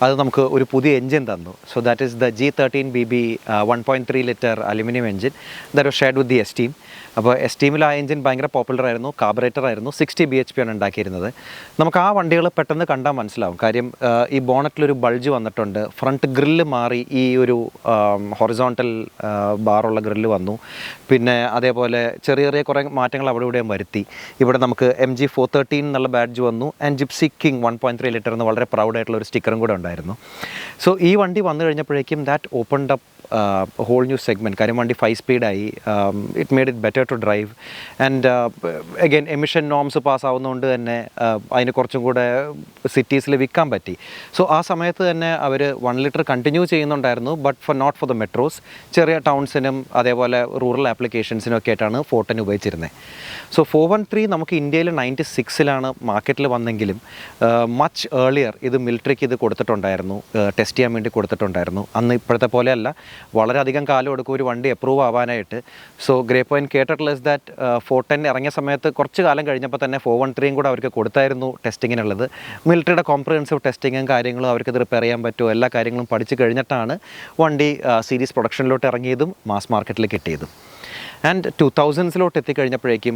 അത് നമുക്ക് ഒരു പുതിയ എഞ്ചിൻ തന്നു. So that is the G13BB 1.3 litre aluminium engine that was shared with the esteem. അപ്പോൾ എസ്റ്റീമിൽ ആ engine ഭയങ്കര popular ആയിരുന്നു, carburettor ആയിരുന്നു, 60 bhp ആണ് ഉണ്ടാക്കിയിരുന്നത്. നമുക്ക് ആ വണ്ടികൾ പെട്ടെന്ന് കണ്ടാൽ മനസ്സിലാവും. കാര്യം ഈ ബോണറ്റിലൊരു ബൾജ് വന്നിട്ടുണ്ട്, ഫ്രണ്ട് ഗ്രില്ല് മാറി ഈ ഒരു ഹൊറിസോണ്ടൽ ബാറുള്ള ഗ്രില്ല് വന്നു. പിന്നെ അതേപോലെ ചെറിയ ചെറിയ കുറേ മാറ്റങ്ങൾ അവിടെ ഇവിടെയും വരുത്തി. ഇവിടെ നമുക്ക് MG413 എന്നുള്ള ബാഡ്ജ് വന്നു ആൻഡ് ജിപ്സി കിങ് 1.3 ലിറ്റർ എന്ന് വളരെ പ്രൗഡായിട്ടുള്ള ഒരു സ്റ്റിക്കറും കൂടെ ഉണ്ടായിരുന്നു. സോ ഈ വണ്ടി വന്നു കഴിഞ്ഞപ്പോഴേക്കും that opened up whole new segment. കാര്യം വണ്ടി 5 സ്പീഡായി, it made it better to drive and again emission norms പാസ്സാവുന്നതുകൊണ്ട് തന്നെ അതിന് കുറച്ചും കൂടെ സിറ്റീസിൽ വിൽക്കാൻ പറ്റി. സോ ആ സമയത്ത് തന്നെ അവർ 1 ലിറ്റർ കണ്ടിന്യൂ ചെയ്യുന്നുണ്ടായിരുന്നു, but not for the metros. ചെറിയ ടൗൺസിനും അതേപോലെ റൂറൽ ആപ്ലിക്കേഷൻസിനും ഒക്കെ ആയിട്ടാണ് 410 ഉപയോഗിച്ചിരുന്നത്. സോ 413 നമുക്ക് ഇന്ത്യയിൽ 96 മാർക്കറ്റിൽ വന്നെങ്കിലും മച്ച് ഏർലിയർ ഇത് മിലിറ്ററിക്ക് ഇത് കൊടുത്തിട്ടുണ്ടായിരുന്നു, ടെസ്റ്റ് ചെയ്യാൻ വേണ്ടി കൊടുത്തിട്ടുണ്ടായിരുന്നു. അന്ന് ഇപ്പോഴത്തെ പോലെയല്ല, വളരെയധികം കാലം എടുക്കും ഒരു വണ്ടി അപ്രൂവ് ആവാനായിട്ട്. സോ ഗ്രേ പോയിൻറ്റ് കേട്ടിട്ടുള്ള ഇസ് ദാറ്റ് 410 ഇറങ്ങിയ സമയത്ത് കുറച്ച് കാലം കഴിഞ്ഞപ്പോൾ തന്നെ 413 കൂടെ അവർക്ക് കൊടുത്തായിരുന്നു ടെസ്റ്റിങ്ങിനുള്ളത്. മിലിറ്ററിയുടെ കോംപ്രിഹെൻസീവ് ടെസ്റ്റിങ്ങും കാര്യങ്ങളും അവർക്കത് റിപ്പയർ ചെയ്യാൻ പറ്റുമോ എല്ലാ കാര്യങ്ങളും പഠിച്ച് കഴിഞ്ഞിട്ടാണ് വണ്ടി സീരീസ് പ്രൊഡക്ഷനിലോട്ട് ഇറങ്ങിയതും മാസ് മാർക്കറ്റിൽ കിട്ടിയതും. ആൻഡ് 2000s എത്തിക്കഴിഞ്ഞപ്പോഴേക്കും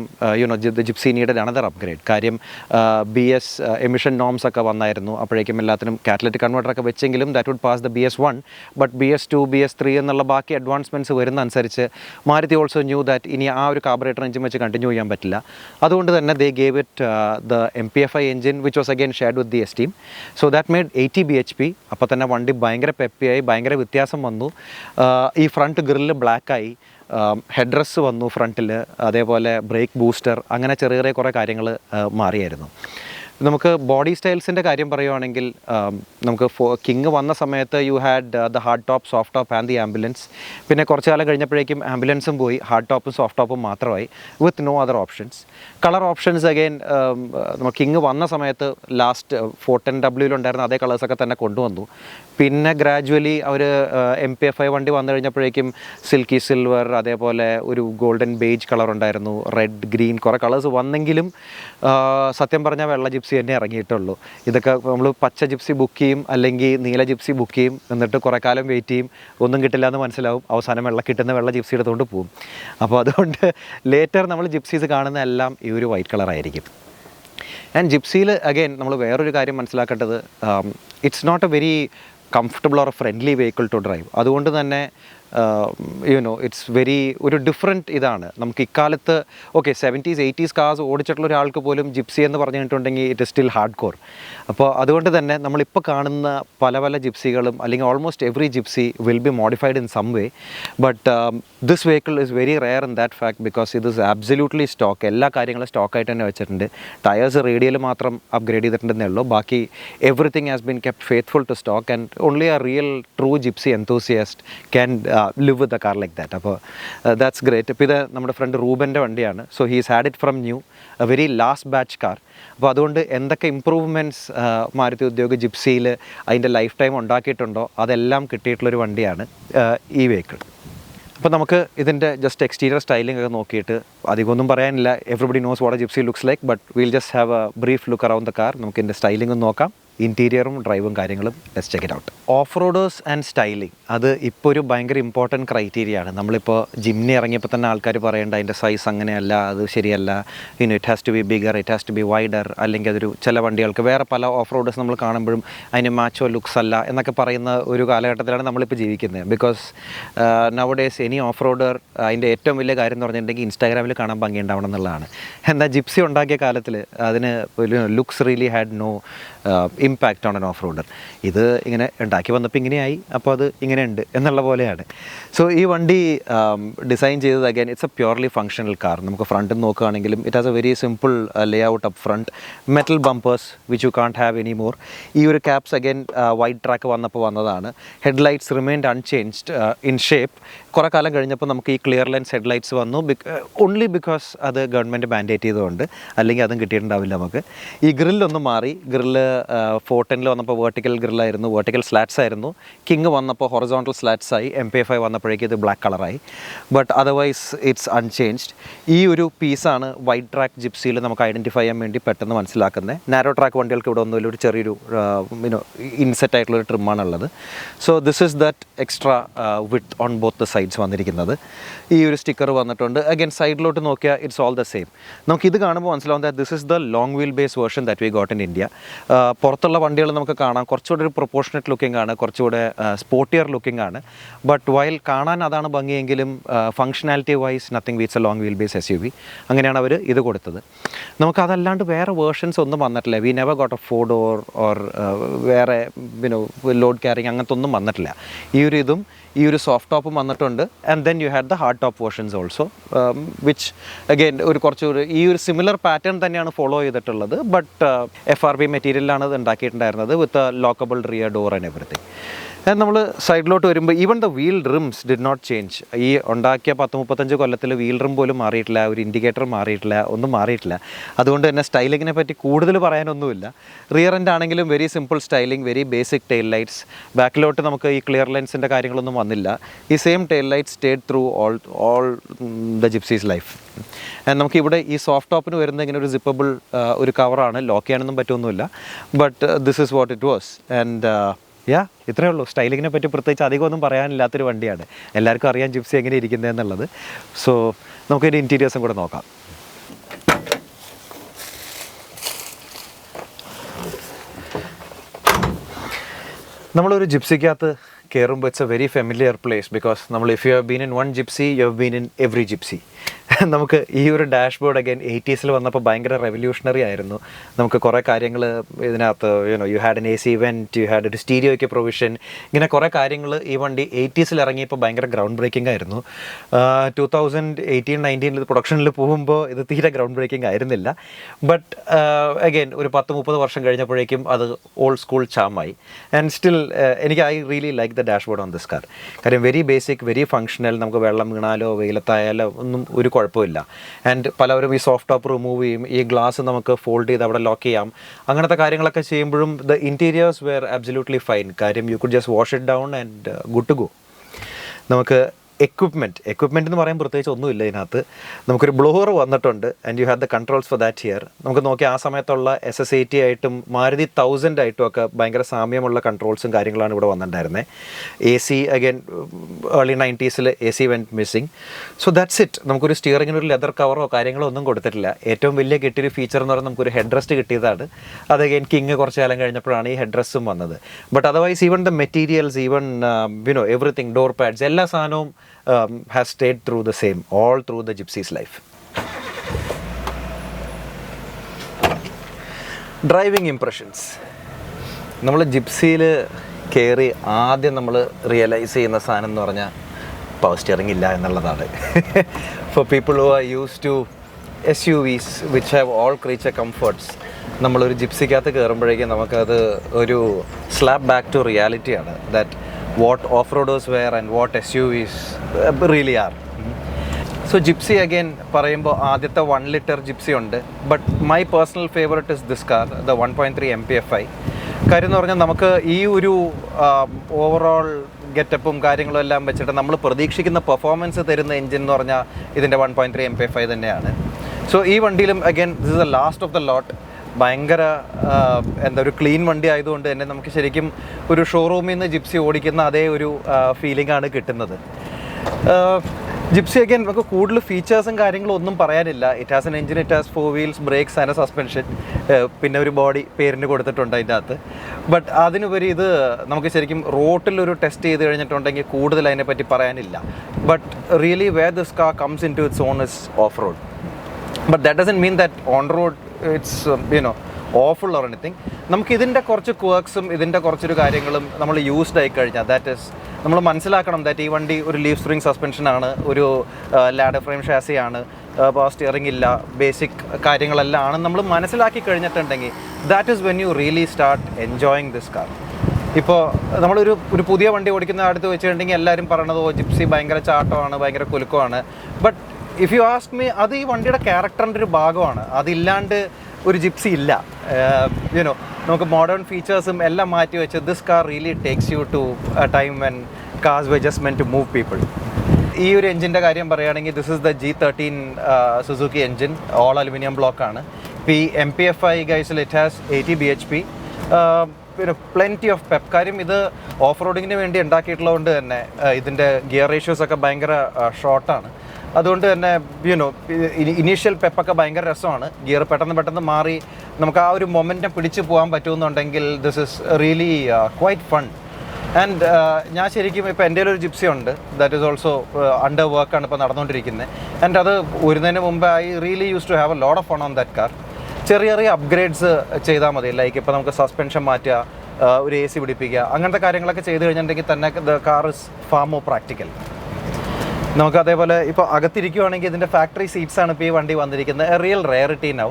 the Gypsy needed another upgrade. കാര്യം BS എമിഷൻ നോംസ് ഒക്കെ വന്നായിരുന്നു. അപ്പോഴേക്കും എല്ലാത്തിനും കാറ്റലിറ്റിക് കൺവേർട്ടറൊക്കെ വെച്ചെങ്കിലും that would pass the BS1, but BS2, BS3 എന്നുള്ള ബാക്കി അഡ്വാൻസ്മെൻറ്റ്സ് വരുന്ന അനുസരിച്ച് മാരുതി ഓൾസോ ന്യൂ ദാറ്റ് ഇനി ആ ഒരു കാർബറേറ്റർ എഞ്ചിൻ വെച്ച് കണ്ടിന്യൂ ചെയ്യാൻ പറ്റില്ല. അതുകൊണ്ട് തന്നെ they gave it the MPFI engine which was again shared with the esteem. So that made 80 bhp. അപ്പോൾ തന്നെ വണ്ടി ഭയങ്കര പെപ്പിയായി, ഭയങ്കര വ്യത്യാസം വന്നു. ഈ ഫ്രണ്ട് ഗ്രില്ല് ബ്ലാക്കായി, ഹെഡ് റെസ്റ്റ് വന്നു ഫ്രണ്ടിൽ, അതേപോലെ ബ്രേക്ക് ബൂസ്റ്റർ, അങ്ങനെ ചെറിയ ചെറിയ കുറേ കാര്യങ്ങൾ മാറിയായിരുന്നു. നമുക്ക് ബോഡി സ്റ്റൈൽസിൻ്റെ കാര്യം പറയുവാണെങ്കിൽ നമുക്ക് കിങ് വന്ന സമയത്ത് U had the hard top, soft top and the ambulance. പിന്നെ കുറച്ച് കാലം കഴിഞ്ഞപ്പോഴേക്കും ആംബുലൻസും പോയി, ഹാർഡ് ടോപ്പും സോഫ്റ്റ് ടോപ്പും മാത്രമായി with no other options. Colour options again നമ്മൾ കിങ് വന്ന സമയത്ത് ലാസ്റ്റ് 410W ഉണ്ടായിരുന്ന അതേ കളേഴ്സൊക്കെ തന്നെ കൊണ്ടുവന്നു. പിന്നെ ഗ്രാജുവലി അവർ MPFI വണ്ടി വന്നു കഴിഞ്ഞപ്പോഴേക്കും സിൽക്കി സിൽവർ, അതേപോലെ ഒരു ഗോൾഡൻ ബേജ് കളർ ഉണ്ടായിരുന്നു, റെഡ്, ഗ്രീൻ, കുറേ കളേഴ്സ് വന്നെങ്കിലും സത്യം പറഞ്ഞാൽ വെള്ള ജിപ്സി തന്നെ ഇറങ്ങിയിട്ടുള്ളൂ. ഇതൊക്കെ നമ്മൾ പച്ച ജിപ്സി ബുക്ക് ചെയ്യും അല്ലെങ്കിൽ നീല ജിപ്സി ബുക്ക് ചെയ്യും, എന്നിട്ട് കുറേ കാലം വെയിറ്റ് ചെയ്യും, ഒന്നും കിട്ടില്ല എന്ന് മനസ്സിലാവും, അവസാനം കിട്ടുന്ന വെള്ള ജിപ്സി എടുത്തുകൊണ്ട് പോകും. അപ്പോൾ അതുകൊണ്ട് ലേറ്റർ നമ്മൾ ജിപ്സീസ് കാണുന്ന എല്ലാം ഈ ഒരു വൈറ്റ് കളറായിരിക്കും. ആൻഡ് ജിപ്സിയിൽ അഗെയിൻ നമ്മൾ വേറൊരു കാര്യം മനസ്സിലാക്കേണ്ടത്, it's not a very comfortable or friendly vehicle to drive. അതുകൊണ്ട് തന്നെ ഇറ്റ്സ് വെരി ഒരു ഡിഫറെൻറ്റ് ഇതാണ്. നമുക്ക് ഇക്കാലത്ത് 70s 80s കാർസ് ഓടിച്ചിട്ടുള്ള ഒരാൾക്ക് പോലും ജിപ്സി എന്ന് പറഞ്ഞിട്ടുണ്ടെങ്കിൽ it is still hardcore. അപ്പോൾ അതുകൊണ്ട് തന്നെ നമ്മളിപ്പോൾ കാണുന്ന പല പല ജിപ്സികളും അല്ലെങ്കിൽ almost every Gypsy will be modified in some way, but this vehicle is very rare in that fact because ഇത് ഇസ് ആബ്സല്യൂട്ട്ലി സ്റ്റോക്ക്. എല്ലാ കാര്യങ്ങളും സ്റ്റോക്കായിട്ട് തന്നെ വെച്ചിട്ടുണ്ട്. ടയേഴ്സ് റേഡിയൽ മാത്രം അപ്ഗ്രേഡ് ചെയ്തിട്ടുണ്ടെന്നേ ഉള്ളൂ, ബാക്കി everything has been kept faithful to stock and only a real true Gypsy enthusiast can live with a car like that. അപ്പോൾ that's great. ഇപ്പോൾ ഇത് നമ്മുടെ ഫ്രണ്ട് റൂബൻ്റെ വണ്ടിയാണ്. So he's had it from new, A very last batch car. അപ്പോൾ അതുകൊണ്ട് എന്തൊക്കെ improvements Maruti ഉദ്യോഗ ജിപ്സിയിൽ അതിൻ്റെ ലൈഫ് ടൈം ഉണ്ടാക്കിയിട്ടുണ്ടോ അതെല്ലാം കിട്ടിയിട്ടുള്ളൊരു വണ്ടിയാണ് ഈ വെഹിക്കിൾ. അപ്പോൾ നമുക്ക് ഇതിൻ്റെ ജസ്റ്റ് എക്സ്റ്റീരിയർ സ്റ്റൈലിംഗ് ഒക്കെ നോക്കിയിട്ട് അധികമൊന്നും പറയാനില്ല. Everybody knows what A gypsy looks like, but will just have A brief look around the car. നമുക്ക് ഇതിൻ്റെ സ്റ്റൈലിംഗും നോക്കാം, ഇൻറ്റീരിയറും ഡ്രൈവും കാര്യങ്ങളും. Let's check it out. Of roaders and styling അത് ഇപ്പോൾ ഒരു ഭയങ്കര ഇമ്പോർട്ടൻറ്റ് ക്രൈറ്റീരിയ ആണ്. നമ്മളിപ്പോൾ ജിമ്മിന് ഇറങ്ങിയപ്പോൾ തന്നെ ആൾക്കാർ പറയേണ്ട അതിൻ്റെ സൈസ് അങ്ങനെയല്ല, അത് ശരിയല്ല, it has to be bigger, it has to be wider, അല്ലെങ്കിൽ അതൊരു ചില വണ്ടികൾക്ക് വേറെ പല ഓഫ് റോഡേഴ്സ് നമ്മൾ കാണുമ്പോഴും അതിന് മാച്ചോ ലുക്സ് അല്ല എന്നൊക്കെ പറയുന്ന ഒരു കാലഘട്ടത്തിലാണ് നമ്മളിപ്പോൾ ജീവിക്കുന്നത്. Because now days any of റോഡർ അതിൻ്റെ ഏറ്റവും വലിയ കാര്യം എന്ന് പറഞ്ഞിട്ടുണ്ടെങ്കിൽ ഇൻസ്റ്റാഗ്രാമിൽ കാണാൻ ഭംഗിയുണ്ടാവണം എന്നുള്ളതാണ്. എന്നാൽ ജിപ്സി ഉണ്ടാക്കിയ കാലത്തിൽ അതിന് looks really had no impact on an off roader. ഇത് ഇങ്ങനെ ഉണ്ടാക്കി വന്നപ്പോൾ ഇങ്ങനെയായി, അപ്പോൾ അത് ഇങ്ങനെ ഉണ്ട് എന്നുള്ള പോലെയാണ്. സോ ഈ വണ്ടി ഡിസൈൻ ചെയ്തത് again it's a purely functional car. നമുക്ക് ഫ്രണ്ടിൽ നോക്കുകയാണെങ്കിലും it has a very simple layout up front, metal bumpers which you can't have any more. ഈ ഒരു ക്യാപ്സ് അഗൈൻ വൈറ്റ് ട്രാക്ക് വന്നപ്പോൾ വന്നതാണ്. Headlights remained unchanged in shape. കുറേ കാലം കഴിഞ്ഞപ്പോൾ നമുക്ക് ഈ ക്ലിയർ ലെൻസ് ഹെഡ്ലൈറ്റ്സ് വന്നു, ഓൺലി ബിക്കോസ് അത് ഗവൺമെൻറ് മാൻഡേറ്റ് ചെയ്തുകൊണ്ട്, അല്ലെങ്കിൽ അതും കിട്ടിയിട്ടുണ്ടാവില്ല നമുക്ക്. ഈ ഗ്രില്ലൊന്നും മാറി. ഗ്രില്ല് 410 വന്നപ്പോൾ വേർട്ടിക്കൽ ഗ്രില്ലായിരുന്നു, വേർട്ടിക്കൽ സ്ലാറ്റ്സ് ആയിരുന്നു. കിങ് വന്നപ്പോൾ ഹൊറിസോണ്ടൽ സ്ലാറ്റ്സ് ആയി. MP5 വന്നപ്പോഴേക്കും ഇത് ബ്ലാക്ക് കളറായി. But otherwise it's unchanged. ഈ ഒരു പീസാണ് വൈറ്റ് ട്രാക്ക് ജിപ്സിയിൽ നമുക്ക് ഐഡൻറ്റിഫൈ ചെയ്യാൻ വേണ്ടി പെട്ടെന്ന് മനസ്സിലാക്കുന്നത്. നാരോ ട്രാക്ക് വണ്ടികൾക്ക് ഇവിടെ ഒന്നുമില്ല, ഒരു ചെറിയൊരു ഇൻസെറ്റ് ആയിട്ടുള്ളൊരു ട്രിമ്മാണുള്ളത്. So this is that extra with on both the sides വന്നിരിക്കുന്നത്. ഈ ഒരു സ്റ്റിക്കർ വന്നിട്ടുണ്ട്. അഗൈൻ സൈഡിലോട്ട് നോക്കിയാൽ ഇറ്റ്സ് ഓൾ ദ സെയിം. നമുക്കിത് കാണുമ്പോൾ മനസ്സിലാവും that this is the long wheel base version that we got in India. പുറത്തുള്ള വണ്ടികൾ നമുക്ക് കാണാം കുറച്ചുകൂടെ ഒരു പ്രൊപ്പോർഷനറ്റ് ലുക്കിംഗ് ആണ്, കുറച്ചുകൂടെ സ്പോർട്ടിയർ ലുക്കിംഗ് ആണ്. ബട്ട് വൈൽ കാണാൻ അതാണ് ഭംഗിയെങ്കിലും functionality wise nothing beats a long wheel base SUV. അങ്ങനെയാണ് അവർ ഇത് കൊടുത്തത്. നമുക്കതല്ലാണ്ട് വേറെ വേർഷൻസ് ഒന്നും വന്നിട്ടില്ല. We never got A 4 door or വേറെ ലോഡ് ക്യാരിങ് അങ്ങനത്തെ ഒന്നും വന്നിട്ടില്ല. ഈ ഒരു ഇതും ഈ ഒരു സോഫ്റ്റ് ടോപ്പും വന്നിട്ടുണ്ട്. And then you had the hard top versions also, which again ഒരു കുറച്ചൊരു ഈ ഒരു സിമിലർ പാറ്റേൺ തന്നെയാണ് ഫോളോ ചെയ്തിട്ടുള്ളത്. ബട്ട് FRB മെറ്റീരിയലാണ് ഇത് ഉണ്ടാക്കിയിട്ടുണ്ടായിരുന്നത്, with lockable rear door and everything. നമ്മൾ സൈഡിലോട്ട് വരുമ്പോൾ even the wheel rims did not change. ഈ ഉണ്ടാക്കിയ 10-35 കൊല്ലത്തിൽ വീൽ റിം പോലും മാറിയിട്ടില്ല, ഒരു ഇൻഡിക്കേറ്റർ മാറിയിട്ടില്ല, ഒന്നും മാറിയിട്ടില്ല. അതുകൊണ്ട് തന്നെ സ്റ്റൈലിങ്ങിനെ പറ്റി കൂടുതൽ പറയാനൊന്നുമില്ല. റിയർ എൻഡ് ആണെങ്കിലും very simple styling, very basic tail lights. ബാക്കിലോട്ട് നമുക്ക് ഈ ക്ലിയർ ലെൻസിൻ്റെ കാര്യങ്ങളൊന്നും വന്നില്ല. ഈ same tail light stayed through all the Gypsy's life. നമുക്കിവിടെ ഈ സോഫ്റ്റ് ടോപ്പിന് വരുന്ന ഇങ്ങനെ ഒരു സിപ്പബിൾ ഒരു കവറാണ്, ലോക്ക് ചെയ്യാനൊന്നും പറ്റുമൊന്നുമില്ല. But this is what it was. And ഇത്രയേ ഉള്ളൂ. സ്റ്റൈലിങ്ങിനെ പറ്റി പ്രത്യേകിച്ച് അധികമൊന്നും പറയാനില്ലാത്തൊരു വണ്ടിയാണ്. എല്ലാവർക്കും അറിയാം ജിപ്സി എങ്ങനെ ഇരിക്കുന്നത് എന്നുള്ളത്. സോ നമുക്കിതിൻ്റെ ഇൻറ്റീരിയേഴ്സും കൂടെ നോക്കാം. നമ്മളൊരു ജിപ്സിക്കകത്ത് കയറുമ്പോൾ it's a very familiar place, because നമ്മൾ if you have been in one Gypsy you have been in every Gypsy. നമുക്ക് ഈ ഒരു ഡാഷ്ബോർഡ് അഗൈൻ 80s വന്നപ്പോൾ ഭയങ്കര റെവല്യൂഷണറി ആയിരുന്നു. നമുക്ക് കുറേ കാര്യങ്ങൾ ഇതിനകത്ത് you had an AC event, you had ഒരു സ്റ്റീരിയോയ്ക്ക് പ്രൊവിഷൻ, ഇങ്ങനെ കുറേ കാര്യങ്ങൾ ഈ വണ്ടി 80s ഇറങ്ങിയപ്പോൾ ഭയങ്കര ഗ്രൗണ്ട് ബ്രേക്കിംഗ് ആയിരുന്നു. 2018-19 ഇത് പ്രൊഡക്ഷനിൽ പോകുമ്പോൾ ഇത് തീരെ ഗ്രൗണ്ട് ബ്രേക്കിംഗ് ആയിരുന്നില്ല. ബട്ട് അഗൈൻ ഒരു 10-30 വർഷം കഴിഞ്ഞപ്പോഴേക്കും അത് ഓൾഡ് സ്കൂൾ ചാമായി. ആൻഡ് സ്റ്റിൽ എനിക്ക് I really like the dashboard on this car. കാര്യം വെരി ബേസിക്, വെരി ഫങ്ഷണൽ. നമുക്ക് വെള്ളം വീണാലോ വെയിലത്തായാലോ ഒന്നും ഒരു കുഴപ്പമില്ല. ആൻഡ് പലവരും ഈ സോഫ്റ്റ് ടോപ്പ് റിമൂവ് ചെയ്യും, ഈ ഗ്ലാസ് നമുക്ക് ഫോൾഡ് ചെയ്ത് അവിടെ ലോക്ക് ചെയ്യാം. അങ്ങനത്തെ കാര്യങ്ങളൊക്കെ ചെയ്യുമ്പോഴും the interiors were absolutely fine. കാര്യം you could just wash it down and good to go. നമുക്ക് എക്വിപ്മെൻറ്റ് എന്ന് പറയാൻ പ്രത്യേകിച്ച് ഒന്നുമില്ല ഇതിനകത്ത്. നമുക്കൊരു ബ്ലോവർ വന്നിട്ടുണ്ട് and you have the controls for that here. നമുക്ക് നോക്കി ആ സമയത്തുള്ള SS80 ആയിട്ടും മാരുതി 1000 ആയിട്ടും ഒക്കെ ഭയങ്കര സാമ്യമുള്ള കൺട്രോൾസും കാര്യങ്ങളാണ് ഇവിടെ വന്നിട്ടുണ്ടായിരുന്നത്. AC again early 90s AC vent missing. So that's it. നമുക്കൊരു സ്റ്റിയറിങ്ങിന് ഒരു ലെതർ കവറോ കാര്യങ്ങളോ ഒന്നും കൊടുത്തിട്ടില്ല. ഏറ്റവും വലിയ കിട്ടിയൊരു ഫീച്ചർ എന്ന് പറഞ്ഞാൽ നമുക്കൊരു ഹെഡ് റെസ്റ്റ് കിട്ടിയതാണ്. അത് അഗൈൻ കിങ് കുറച്ച് കാലം കഴിഞ്ഞപ്പോഴാണ് ഈ ഹെഡ് റെസ്റ്റും വന്നത്. But otherwise even the materials, even everything, door pads, എല്ലാ സാധനവും has stayed through the same, all through the Gypsy's life. Driving impressions. നമ്മൾ ജിപ്സിയിൽ കയറി ആദ്യം നമ്മൾ റിയലൈസ് ചെയ്യുന്ന സാധനം എന്ന് പറഞ്ഞാൽ പവർ സ്റ്റിയറിംഗ് ഇല്ല എന്നുള്ളതാണ്. For people who are used to SUVs which have all creature comforts, നമ്മളൊരു ജിപ്സിക്കകത്ത് കയറുമ്പോഴേക്കും നമുക്കത് ഒരു സ്ലാപ്പ് ബാക്ക് ടു റിയാലിറ്റിയാണ്. That what off-roaders were and what SUVs really are. So Gypsy again പറയുമ്പോൾ ആദ്യത്തെ 1 liter Gypsy ഉണ്ട്. But my personal favourite is this car, the 1.3 MPFI. കാര്യം എന്ന് പറഞ്ഞാൽ നമുക്ക് ഈ ഒരു ഓവറോൾ ഗെറ്റപ്പും കാര്യങ്ങളും എല്ലാം വെച്ചിട്ട് നമ്മൾ പ്രതീക്ഷിക്കുന്ന പെർഫോമൻസ് തരുന്ന എഞ്ചിൻ എന്ന് പറഞ്ഞാൽ ഇതിൻ്റെ 1.3 MPFI തന്നെയാണ്. സോ ഈ വണ്ടിയിലും again this is the last of the lot. ഭയങ്കര ഒരു ക്ലീൻ വണ്ടി ആയതുകൊണ്ട് തന്നെ നമുക്ക് ശരിക്കും ഒരു ഷോറൂമിൽ നിന്ന് ജിപ്സി ഓടിക്കുന്ന അതേ ഒരു ഫീലിംഗ് ആണ് കിട്ടുന്നത്. ജിപ്സി അഗൈൻ നമുക്ക് കൂടുതൽ ഫീച്ചേഴ്സും കാര്യങ്ങളും ഒന്നും പറയാനില്ല. It has an engine, it has 4 wheels, brakes and suspension, പിന്നെ ഒരു ബോഡി പേരിന് കൊടുത്തിട്ടുണ്ട് അതിൻ്റെ അകത്ത്. ബട്ട് അതിനുപരി ഇത് നമുക്ക് ശരിക്കും റോട്ടിലൊരു ടെസ്റ്റ് ചെയ്ത് കഴിഞ്ഞിട്ടുണ്ടെങ്കിൽ കൂടുതൽ അതിനെപ്പറ്റി പറയാനില്ല. But really where this car comes into its own is off road. But that doesn't mean that on road it's awful or anything. നമുക്ക് ഇതിൻ്റെ കുറച്ച് ക്വർക്സും ഇതിൻ്റെ കുറച്ചൊരു കാര്യങ്ങളും നമ്മൾ യൂസ്ഡ് ആയി കഴിഞ്ഞാൽ ദാറ്റ് ഈസ് നമ്മൾ മനസ്സിലാക്കണം ദാറ്റ് ഈ വണ്ടി ഒരു ലീഫ് സ്പ്രിങ് സസ്പെൻഷനാണ്, ഒരു ലാഡർ ഫ്രെയിം ഷാസിയാണ്, പവർ സ്റ്റിയറിംഗ് ഇല്ല, ബേസിക് കാര്യങ്ങളെല്ലാം ആണ് നമ്മൾ മനസ്സിലാക്കി കഴിഞ്ഞിട്ടുണ്ടെങ്കിൽ that is when you really start enjoying this car. ഇപ്പോൾ നമ്മളൊരു പുതിയ വണ്ടി ഓടിക്കുന്ന അടുത്ത് വെച്ചിട്ടുണ്ടെങ്കിൽ എല്ലാവരും പറയണത് ജിപ്സി ഭയങ്കര ചാട്ടമാണ്, ഭയങ്കര കുലുക്കമാണ്. But if you ask me, അത് ഈ വണ്ടിയുടെ ക്യാരക്ടറിൻ്റെ ഒരു ഭാഗമാണ്. അതില്ലാണ്ട് ഒരു ജിപ്സി ഇല്ല. യുനോ നമുക്ക് മോഡേൺ ഫീച്ചേഴ്സും എല്ലാം മാറ്റി വെച്ച് this car really takes you to time when cars were just meant to move people. ഈ ഒരു എഞ്ചിൻ്റെ കാര്യം പറയുകയാണെങ്കിൽ this is the G13 Suzuki engine, all aluminium ബ്ലോക്കാണ്. ഇപ്പോൾ ഈ MPFI ഗൈസിൽ it has 80 bhp, plenty of pep. കാര്യം ഇത് ഓഫ് റോഡിങ്ങിന് വേണ്ടി ഉണ്ടാക്കിയിട്ടുള്ളതുകൊണ്ട് തന്നെ ഇതിൻ്റെ ഗിയർ റേഷ്യോസൊക്കെ ഭയങ്കര ഷോർട്ടാണ്. അതുകൊണ്ട് തന്നെ ഇനീഷ്യൽ പെപ്പൊക്കെ ഭയങ്കര രസമാണ്. ഗിയർ പെട്ടെന്ന് മാറി നമുക്ക് ആ ഒരു മൊമെൻറ്റം പിടിച്ച് പോകാൻ പറ്റുമെന്നുണ്ടെങ്കിൽ this is really quite fun. And ഞാൻ ശരിക്കും ഇപ്പോൾ എൻ്റെ ഒരു ജിപ്സി ഉണ്ട്, ദാറ്റ് ഈസ് ഓൾസോ അണ്ടർ വർക്കാണ് ഇപ്പോൾ നടന്നുകൊണ്ടിരിക്കുന്നത്. ആൻഡ് അത് വരുന്നതിന് മുമ്പ് I really use to have a lot of fun on that car. ചെറിയ അപ്ഗ്രേഡ്സ് ചെയ്താൽ മതി. ലൈക്ക് ഇപ്പോൾ നമുക്ക് സസ്പെൻഷൻ മാറ്റുക, ഒരു AC പിടിപ്പിക്കുക, അങ്ങനത്തെ കാര്യങ്ങളൊക്കെ ചെയ്ത് കഴിഞ്ഞിട്ടുണ്ടെങ്കിൽ തന്നെ the car is far more practical. നമുക്ക് അതേപോലെ ഇപ്പോൾ അകത്തിരിക്കുകയാണെങ്കിൽ ഇതിൻ്റെ ഫാക്ടറി സീറ്റ്സാണ് ഇപ്പോൾ ഈ വണ്ടി വന്നിരിക്കുന്നത്. Real rarity now.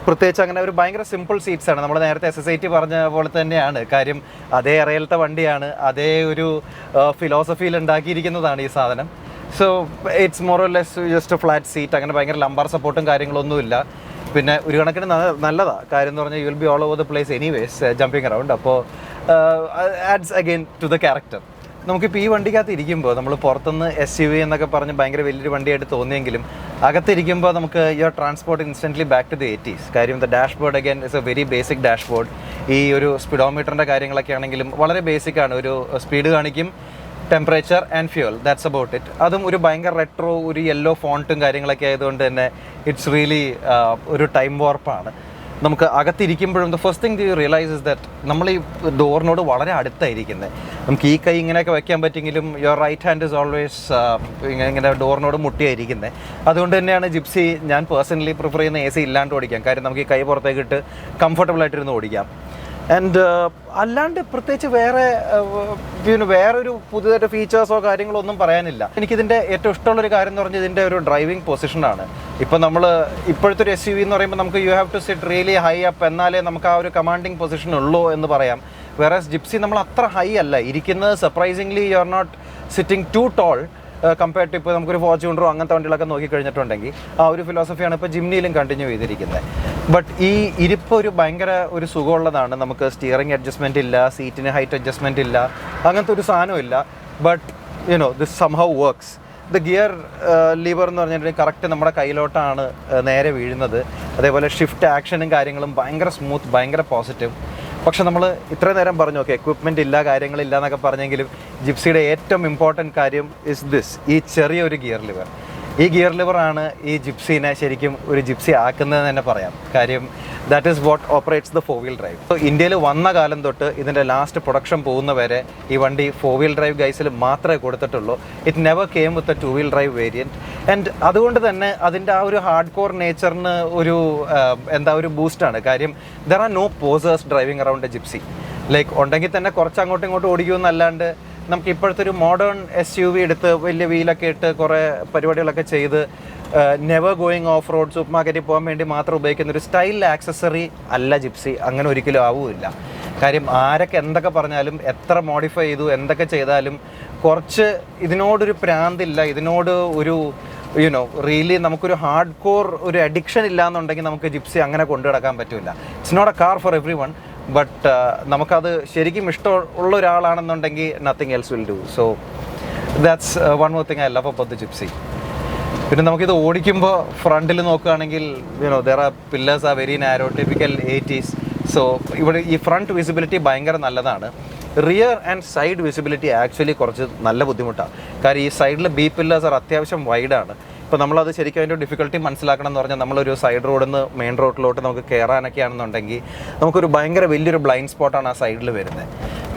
പ്രത്യേകിച്ച് അങ്ങനെ ഒരു ഭയങ്കര സിമ്പിൾ സീറ്റ്സാണ്. നമ്മൾ നേരത്തെ SSIT പറഞ്ഞ പോലെ തന്നെയാണ്. കാര്യം അതേ അറിയലത്തെ വണ്ടിയാണ്, അതേ ഒരു ഫിലോസഫിയിൽ ഉണ്ടാക്കിയിരിക്കുന്നതാണ് ഈ സാധനം. So it's more or less just flat seat. അങ്ങനെ ഭയങ്കര ലംബാർ സപ്പോർട്ടും കാര്യങ്ങളൊന്നുമില്ല. പിന്നെ ഒരു കണക്കിന് നല്ലതാണ്. കാര്യം എന്ന് പറഞ്ഞാൽ you will be all over the place anyways jumping around. അപ്പോൾ adds again to the character. നമുക്കിപ്പോൾ ഈ വണ്ടിക്കകത്ത് ഇരിക്കുമ്പോൾ നമ്മൾ പുറത്തുനിന്ന് SUV എന്നൊക്കെ പറഞ്ഞ് ഭയങ്കര വലിയൊരു വണ്ടിയായിട്ട് തോന്നിയെങ്കിലും അകത്തിരിക്കുമ്പോൾ നമുക്ക് your transport instantly back to the 80s. കാര്യം the dashboard again is a very basic dashboard. ഈ ഒരു സ്പീഡോമീറ്ററിൻ്റെ കാര്യങ്ങളൊക്കെ ആണെങ്കിലും വളരെ ബേസിക്കാണ്. ഒരു സ്പീഡ് കാണിക്കും, temperature and fuel, that's about it. അതും ഒരു ഭയങ്കര റെട്രോ ഒരു യെല്ലോ ഫോണ്ടും കാര്യങ്ങളൊക്കെ ആയതുകൊണ്ട് തന്നെ ഇറ്റ്സ് റിയലി ഒരു ടൈം വാർപ്പാണ്. നമുക്ക് അകത്തിരിക്കുമ്പോഴും the first thing you realise is that നമ്മൾ ഈ ഡോറിനോട് വളരെ അടുത്തായിരിക്കുന്നത്. നമുക്ക് ഈ കൈ ഇങ്ങനെയൊക്കെ വയ്ക്കാൻ പറ്റുമെങ്കിലും your right hand is always ഇങ്ങനെ ഡോറിനോട് മുട്ടിയായിരിക്കുന്നത്. അതുകൊണ്ട് തന്നെയാണ് ജിപ്സി ഞാൻ പേഴ്സണലി പ്രിഫർ ചെയ്യുന്ന AC ഇല്ലാണ്ട് ഓടിക്കാം. കാര്യം നമുക്ക് ഈ കൈ പുറത്തേക്ക് ഇട്ട് കംഫർട്ടബിളായിട്ടിരുന്ന് ഓടിക്കാം. ആൻഡ് അല്ലാണ്ട് പ്രത്യേകിച്ച് വേറൊരു പുതിയതായിട്ട് ഫീച്ചേഴ്സോ കാര്യങ്ങളോ ഒന്നും പറയാനില്ല. എനിക്കിതിൻ്റെ ഏറ്റവും ഇഷ്ടമുള്ളൊരു കാര്യം എന്ന് പറഞ്ഞാൽ ഇതിൻ്റെ ഒരു ഡ്രൈവിംഗ് പൊസിഷനാണ്. ഇപ്പോൾ നമ്മൾ ഇപ്പോഴത്തെ ഒരു SUV എന്ന് പറയുമ്പോൾ നമുക്ക് you have to sit really high up, എന്നാലേ നമുക്ക് ആ ഒരു കമാൻഡിങ് പൊസിഷൻ ഉള്ളൂ എന്ന് പറയാം. വേറെ ജിപ്സി നമ്മൾ അത്ര ഹൈ അല്ല ഇരിക്കുന്നത്. Surprisingly you are not sitting too tall compared to ഇപ്പോൾ നമുക്കൊരു ഫോർച്യൂണറോ അങ്ങനത്തെ വണ്ടികളൊക്കെ നോക്കിക്കഴിഞ്ഞിട്ടുണ്ടെങ്കിൽ ആ ഒരു ഫിലോസഫിയാണ് ഇപ്പോൾ ജിംനിയിലും കണ്ടിന്യൂ ചെയ്തിരിക്കുന്നത്. ബട്ട് ഈ ഇരിപ്പ് ഒരു ഭയങ്കര ഒരു സുഖമുള്ളതാണ്. നമുക്ക് സ്റ്റിയറിംഗ് അഡ്ജസ്റ്റ്മെൻറ്റ് ഇല്ല, സീറ്റിന് ഹൈറ്റ് അഡ്ജസ്റ്റ്മെൻറ്റ് ഇല്ല, അങ്ങനത്തെ ഒരു സാധനമില്ല. But this somehow works. The gear lever എന്ന് പറഞ്ഞിട്ടുണ്ടെങ്കിൽ കറക്റ്റ് നമ്മുടെ കയ്യിലോട്ടാണ് നേരെ വീഴുന്നത്. അതേപോലെ ഷിഫ്റ്റ് ആക്ഷനും കാര്യങ്ങളും ഭയങ്കര സ്മൂത്ത്, ഭയങ്കര പോസിറ്റീവ്. പക്ഷെ നമ്മൾ ഇത്രയും നേരം പറഞ്ഞു ഓക്കെ എക്വിപ്മെൻ്റ് ഇല്ല, കാര്യങ്ങളില്ല എന്നൊക്കെ പറഞ്ഞെങ്കിലും ജിപ്സിയുടെ ഏറ്റവും ഇമ്പോർട്ടൻറ്റ് കാര്യം ഇസ് ദിസ്, ഈ ചെറിയൊരു ഗിയർ ലിവർ. ഈ ഗിയർ ലിവറാണ് ഈ ജിപ്സിനെ ശരിക്കും ഒരു ജിപ്സി ആക്കുന്നതെന്ന് തന്നെ പറയാം. കാര്യം that is what operates the 4-wheel drive. ഇപ്പോൾ ഇന്ത്യയിൽ വന്ന കാലം തൊട്ട് ഇതിൻ്റെ ലാസ്റ്റ് പ്രൊഡക്ഷൻ പോകുന്നവരെ ഈ വണ്ടി 4-wheel ഡ്രൈവ് ഗൈസിൽ മാത്രമേ കൊടുത്തിട്ടുള്ളൂ. It never came with a 2-wheel drive variant. And അതുകൊണ്ട് തന്നെ അതിൻ്റെ ആ ഒരു ഹാർഡ് കോർ നേച്ചറിന് ഒരു ഒരു ബൂസ്റ്റാണ്. കാര്യം there are no posers driving around a Gypsy. Like ഉണ്ടെങ്കിൽ തന്നെ കുറച്ച് അങ്ങോട്ടും ഇങ്ങോട്ടും ഓടിക്കുമെന്നല്ലാണ്ട് നമുക്ക് ഇപ്പോഴത്തെ ഒരു മോഡേൺ SUV എടുത്ത് വലിയ വീലൊക്കെ ഇട്ട് കുറേ പരിപാടികളൊക്കെ ചെയ്ത് never going off road, super മാർക്കറ്റിൽ പോകാൻ വേണ്ടി മാത്രം ഉപയോഗിക്കുന്ന ഒരു സ്റ്റൈൽ ആക്സസറി അല്ല ജിപ്സി. അങ്ങനെ ഒരിക്കലും ആവുമില്ല. കാര്യം ആരൊക്കെ എന്തൊക്കെ പറഞ്ഞാലും, എത്ര മോഡിഫൈ ചെയ്തു എന്തൊക്കെ ചെയ്താലും കുറച്ച് ഇതിനോടൊരു പ്രാന്തില്ല, ഇതിനോട് ഒരു റിയലി നമുക്കൊരു ഹാർഡ് കോർ ഒരു അഡിക്ഷൻ ഇല്ല എന്നുണ്ടെങ്കിൽ നമുക്ക് ജിപ്സി അങ്ങനെ കൊണ്ടു നടക്കാൻ പറ്റില്ല. It's not a car for everyone. But നമുക്കത് ശരിക്കും ഇഷ്ടമുള്ള ഒരാളാണെന്നുണ്ടെങ്കിൽ nothing else will do. So that's one more thing I love about the Gypsy. പിന്നെ നമുക്കിത് ഓടിക്കുമ്പോൾ ഫ്രണ്ടിൽ നോക്കുകയാണെങ്കിൽ there are pillars are very narrow, typical 80s. So ഇവിടെ ഈ ഫ്രണ്ട് വിസിബിലിറ്റി ഭയങ്കര നല്ലതാണ്. Rear and side visibility actually കുറച്ച് നല്ല ബുദ്ധിമുട്ടാണ്. കാര്യം ഈ സൈഡിൽ ബി പില്ലേഴ്സ് ആർ അത്യാവശ്യം വൈഡാണ്. ഇപ്പോൾ നമ്മളത് ശരിക്കും അതിൻ്റെ ഡിഫിക്കൽട്ടി മനസ്സിലാക്കണം എന്ന് പറഞ്ഞാൽ നമ്മളൊരു സൈഡ് റോഡിൽ നിന്ന് മെയിൻ റോഡിലോട്ട് നമുക്ക് കയറാനൊക്കെ ആണെന്നുണ്ടെങ്കിൽ നമുക്കൊരു ഭയങ്കര വലിയൊരു ബ്ലൈൻഡ് സ്പോട്ടാണ് ആ സൈഡിൽ വരുന്നത്.